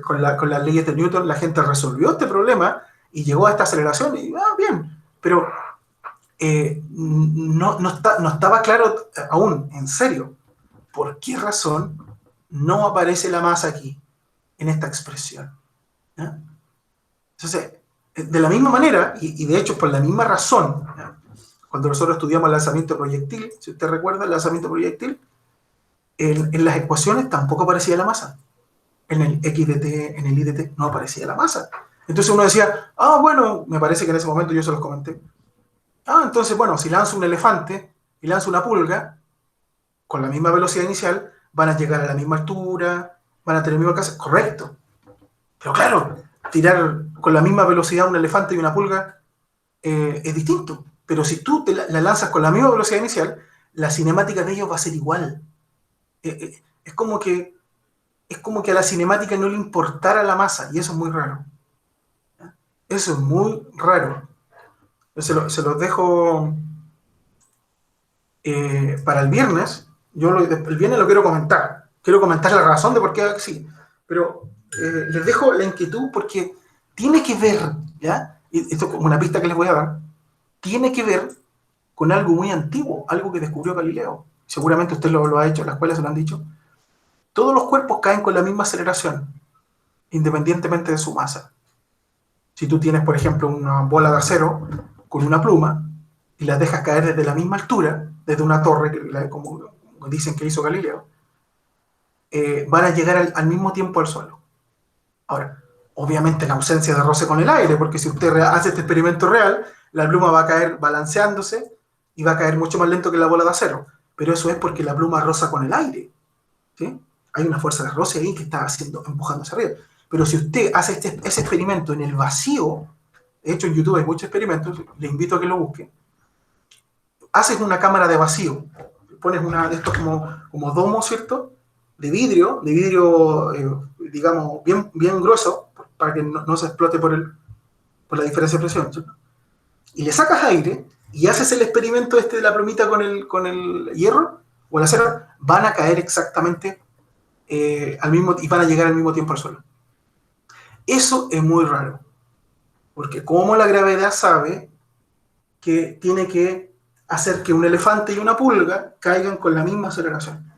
Con las leyes de Newton la gente resolvió este problema y llegó a esta aceleración y, bien, pero no estaba claro aún, en serio, por qué razón no aparece la masa aquí, en esta expresión. ¿Ya? Entonces, de la misma manera, y de hecho por la misma razón, ¿ya? Cuando nosotros estudiamos el lanzamiento proyectil, si usted recuerda el lanzamiento proyectil, en las ecuaciones tampoco aparecía la masa. En el XDT, en el IDT, no aparecía la masa. Entonces uno decía, bueno, me parece que en ese momento yo se los comenté. Entonces, bueno, si lanzo un elefante y lanzo una pulga, con la misma velocidad inicial, van a llegar a la misma altura, van a tener el mismo alcance. Correcto. Pero claro, tirar con la misma velocidad un elefante y una pulga es distinto. Pero si tú la lanzas con la misma velocidad inicial, la cinemática de ellos va a ser igual. Es como que a la cinemática no le importara la masa, y eso es muy raro. Eso es muy raro. Se los dejo para el viernes. El viernes lo quiero comentar. Quiero comentar la razón de por qué sí. Pero les dejo la inquietud porque tiene que ver, ¿ya? Y esto es como una pista que les voy a dar. Tiene que ver con algo muy antiguo, algo que descubrió Galileo. Seguramente usted lo ha hecho, las escuelas se lo han dicho. Todos los cuerpos caen con la misma aceleración, independientemente de su masa. Si tú tienes, por ejemplo, una bola de acero con una pluma y la dejas caer desde la misma altura, desde una torre, como dicen que hizo Galileo, van a llegar al mismo tiempo al suelo. Ahora, obviamente la ausencia de roce con el aire, porque si usted hace este experimento real, la pluma va a caer balanceándose y va a caer mucho más lento que la bola de acero. Pero eso es porque la pluma roza con el aire. ¿Sí? Hay una fuerza de roce ahí que está empujando hacia arriba. Pero si usted hace ese experimento en el vacío, de hecho en YouTube hay muchos experimentos, le invito a que lo busque, haces una cámara de vacío, pones una de estos como domo, ¿cierto? De vidrio, digamos, bien grueso, para que no se explote por la diferencia de presión, ¿cierto? Y le sacas aire y haces el experimento de la plumita con el hierro o el acero, van a caer exactamente y van a llegar al mismo tiempo al suelo. Eso es muy raro, porque como la gravedad sabe que tiene que hacer que un elefante y una pulga caigan con la misma aceleración.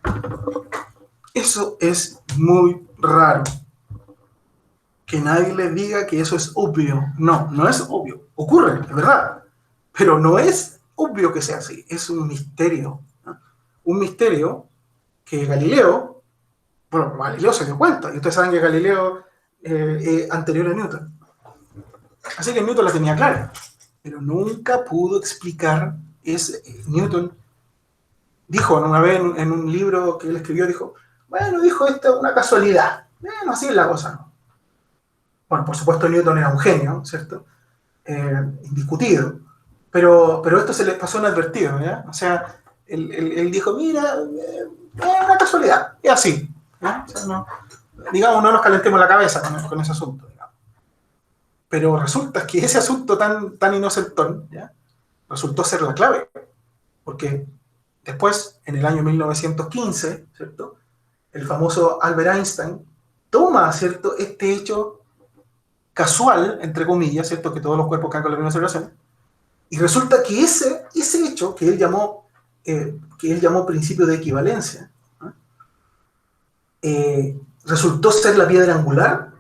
Eso es muy raro. Que nadie les diga que eso es obvio. No, no es obvio. Ocurre, es verdad. Pero no es obvio que sea así. Es un misterio, ¿no? Un misterio que Galileo, bueno, Galileo se dio cuenta. Y ustedes saben que Galileo es anterior a Newton. Así que Newton la tenía clara. Pero nunca pudo explicar ese. Newton dijo una vez en un libro que él escribió, dijo, bueno, dijo, esto es una casualidad. Bueno, así es la cosa, ¿no? Bueno, por supuesto Newton era un genio, ¿cierto? Indiscutido. Pero esto se le pasó inadvertido, ¿ya? O sea, él dijo, mira, es una casualidad, es así. ¿Ya? O sea, no, digamos, no nos calentemos la cabeza con ese asunto, digamos. Pero resulta que ese asunto tan inocentón, ¿ya? Resultó ser la clave. Porque después, en el año 1915, ¿cierto? El famoso Albert Einstein toma, ¿cierto?, este hecho casual, entre comillas, ¿cierto?, que todos los cuerpos caen con la misma aceleración, y resulta que ese hecho que él llamó principio de equivalencia, ¿no?, resultó ser la piedra angular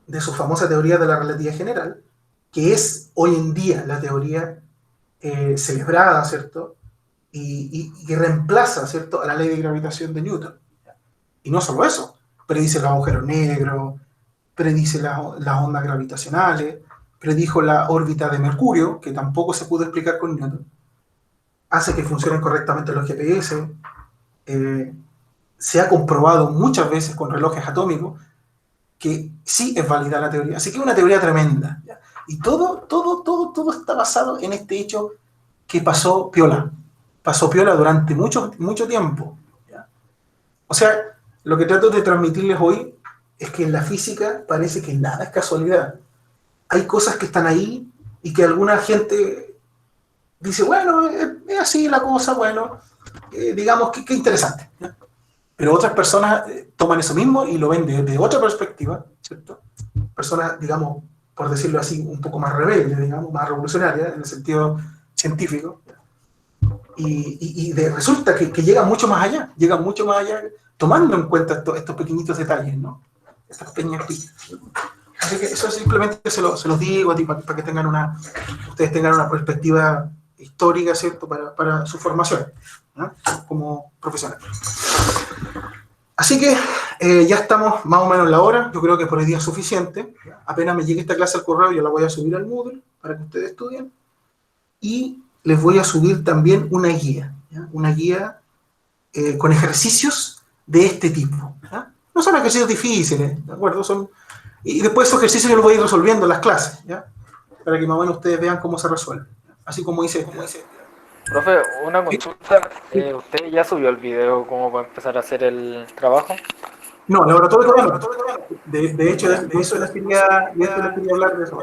de su famosa teoría de la relatividad general, que es hoy en día la teoría celebrada, ¿cierto?, y reemplaza, ¿cierto?, a la ley de gravitación de Newton. Y no solo eso, predice los agujeros negros, predice las ondas gravitacionales, predijo la órbita de Mercurio, que tampoco se pudo explicar con Newton, hace que funcionen correctamente los GPS, se ha comprobado muchas veces con relojes atómicos que sí es válida la teoría, así que es una teoría tremenda, ¿ya? Y todo está basado en este hecho que pasó piola durante mucho tiempo, ¿ya? O sea, lo que trato de transmitirles hoy es que en la física parece que nada es casualidad. Hay cosas que están ahí y que alguna gente dice, bueno, es así la cosa, bueno, digamos que interesante, ¿no? Pero otras personas toman eso mismo y lo ven desde otra perspectiva, ¿cierto? Personas, digamos, por decirlo así, un poco más rebeldes, digamos, más revolucionarias en el sentido científico. Resulta que llegan mucho más allá, tomando en cuenta estos pequeñitos detalles, ¿no? Estas pequeñas pistas. Así que eso simplemente se los digo a ti para que ustedes tengan una perspectiva histórica, ¿cierto?, para su formación, ¿no?, como profesional. Así que ya estamos más o menos en la hora, yo creo que por hoy día es suficiente. Apenas me llegue esta clase al correo, yo la voy a subir al Moodle para que ustedes estudien. Y les voy a subir también una guía, ¿ya? Una guía con ejercicios de este tipo, ¿ya? No son ejercicios difíciles, ¿de acuerdo? Y después esos ejercicios yo los voy a ir resolviendo en las clases, ¿ya? Para que más o menos ustedes vean cómo se resuelve, ¿ya? Así como dice. Profe, una consulta. ¿Usted ya subió el video como para empezar a hacer el trabajo? No, el laboratorio todavía no. De hecho, de eso les quería hablar de eso.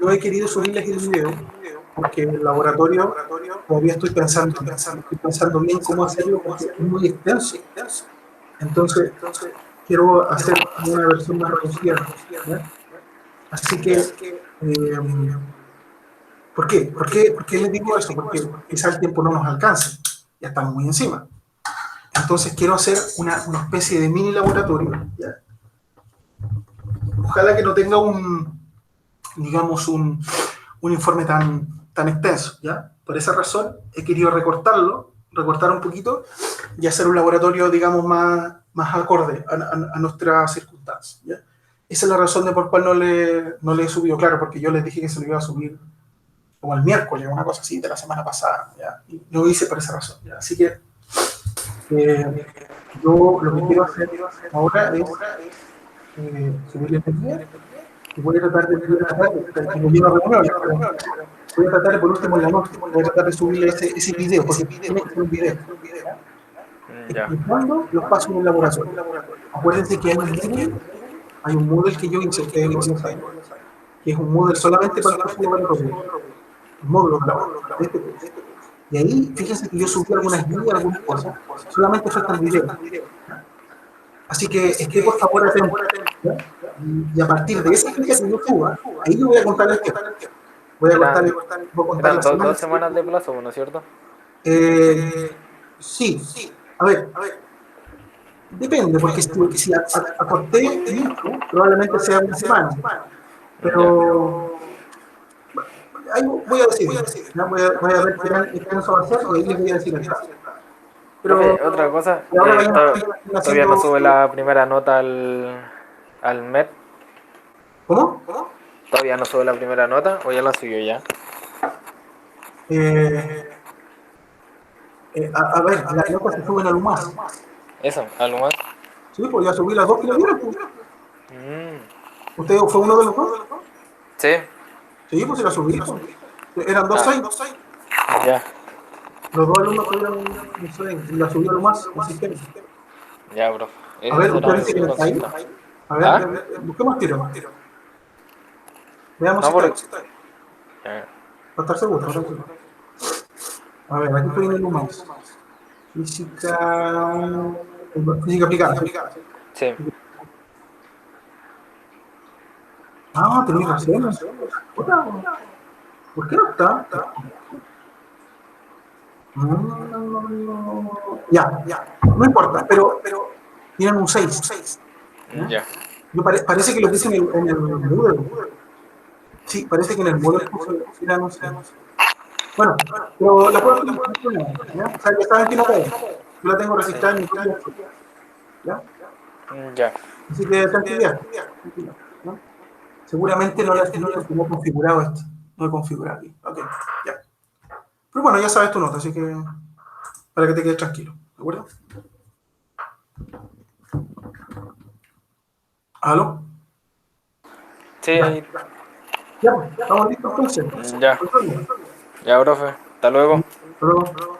Yo he querido subirles el video porque en el laboratorio todavía estoy pensando bien cómo hacerlo porque es muy extenso. Entonces, quiero hacer una versión más reducida, ¿ya? Así que, ¿por qué? ¿Por qué les digo eso? Porque quizá el tiempo no nos alcance, ya estamos muy encima. Entonces quiero hacer una especie de mini laboratorio, ¿ya? Ojalá que no tenga digamos, un informe tan extenso, ¿ya? Por esa razón he querido recortar un poquito y hacer un laboratorio, digamos, más acorde a nuestras circunstancias, ¿ya? Esa es la razón de por cual no le he subido, claro, porque yo les dije que se lo iba a subir como el miércoles, una cosa así, de la semana pasada, ¿ya? Y no lo hice por esa razón, ¿ya? Así que yo lo que quiero hacer ahora es subirle el día y voy a tratar de voy a tratar de por último en la noche, voy a tratar de subirle ese video, porque tiene que ser un video, explicando los pasos en el laboratorio. Acuérdense que hay un Moodle que yo hice, ustedes lo saben, que es un Moodle solamente para el curso de laboratorio, un módulo de laboratorio. Y ahí, fíjense que yo subí algunas guías, algunas cosas, solamente faltan videos. Así que esté por favor atento. ¿Ya? Y a partir de esa fecha que yo suba, ahí yo voy a contar el tiempo. Voy a contar, Eran, voy a contar eran las dos semanas. semanas de plazo, ¿no es cierto? Sí, a ver, depende, porque si acorté mucho, probablemente sea una semana, Ya. pero ahí voy a decidir, ¿no? Voy a ver qué tan extenso va a ser y ahí les voy a decir el caso. Pero Profe, otra cosa, ahora vayan todavía no haciendo... sube la primera nota al MEP. ¿Cómo? Todavía no sube la primera nota o ya la subió ya. Eh, a ver, las notas se suben al UMAS. Eso, algo más. Sí, pues ya subí las dos que le dieron. Pues. Mm, ¿Usted fue uno de los dos? sí. Sí, pues se las subí. Pues. Eran dos Ah, seis. ya, Los dos alumnos tuvieron, no sé, la subió al UMAS, el sistema. ya, profe. A Esa ver, será usted mi dice que no está ahí. consulta. A ver, ¿Ah? busquemos tiro. Veamos si No, está ahí. por... Ya. Para estar seguro, para estar seguro. A ver, aquí estoy en el UMAS. Física. Física aplicada. Sí. Ah, tenéis razón. ¿Por qué no está? Ya, no importa, pero tienen un 6. Ya. Parece que lo puse en el Moodle. Sí, parece que en el Moodle eran un 6. Bueno, pero la puedo hacer no hay problema, ¿ya? O sea, ya saben que no cae. Yo la tengo Sí. registrada en mi propio archivo, ¿ya? Ya. Así que tranquilidad, ¿no? Seguramente no la subí porque no he configurado esto. No he configurado aquí. Ok, ya. Pero bueno, ya sabes tu nota, así que para que te quedes tranquilo, ¿de acuerdo? ¿Aló? Sí, Ya, ya, pues, estamos listos entonces. ya. Ya, profe. Hasta luego. Hasta luego.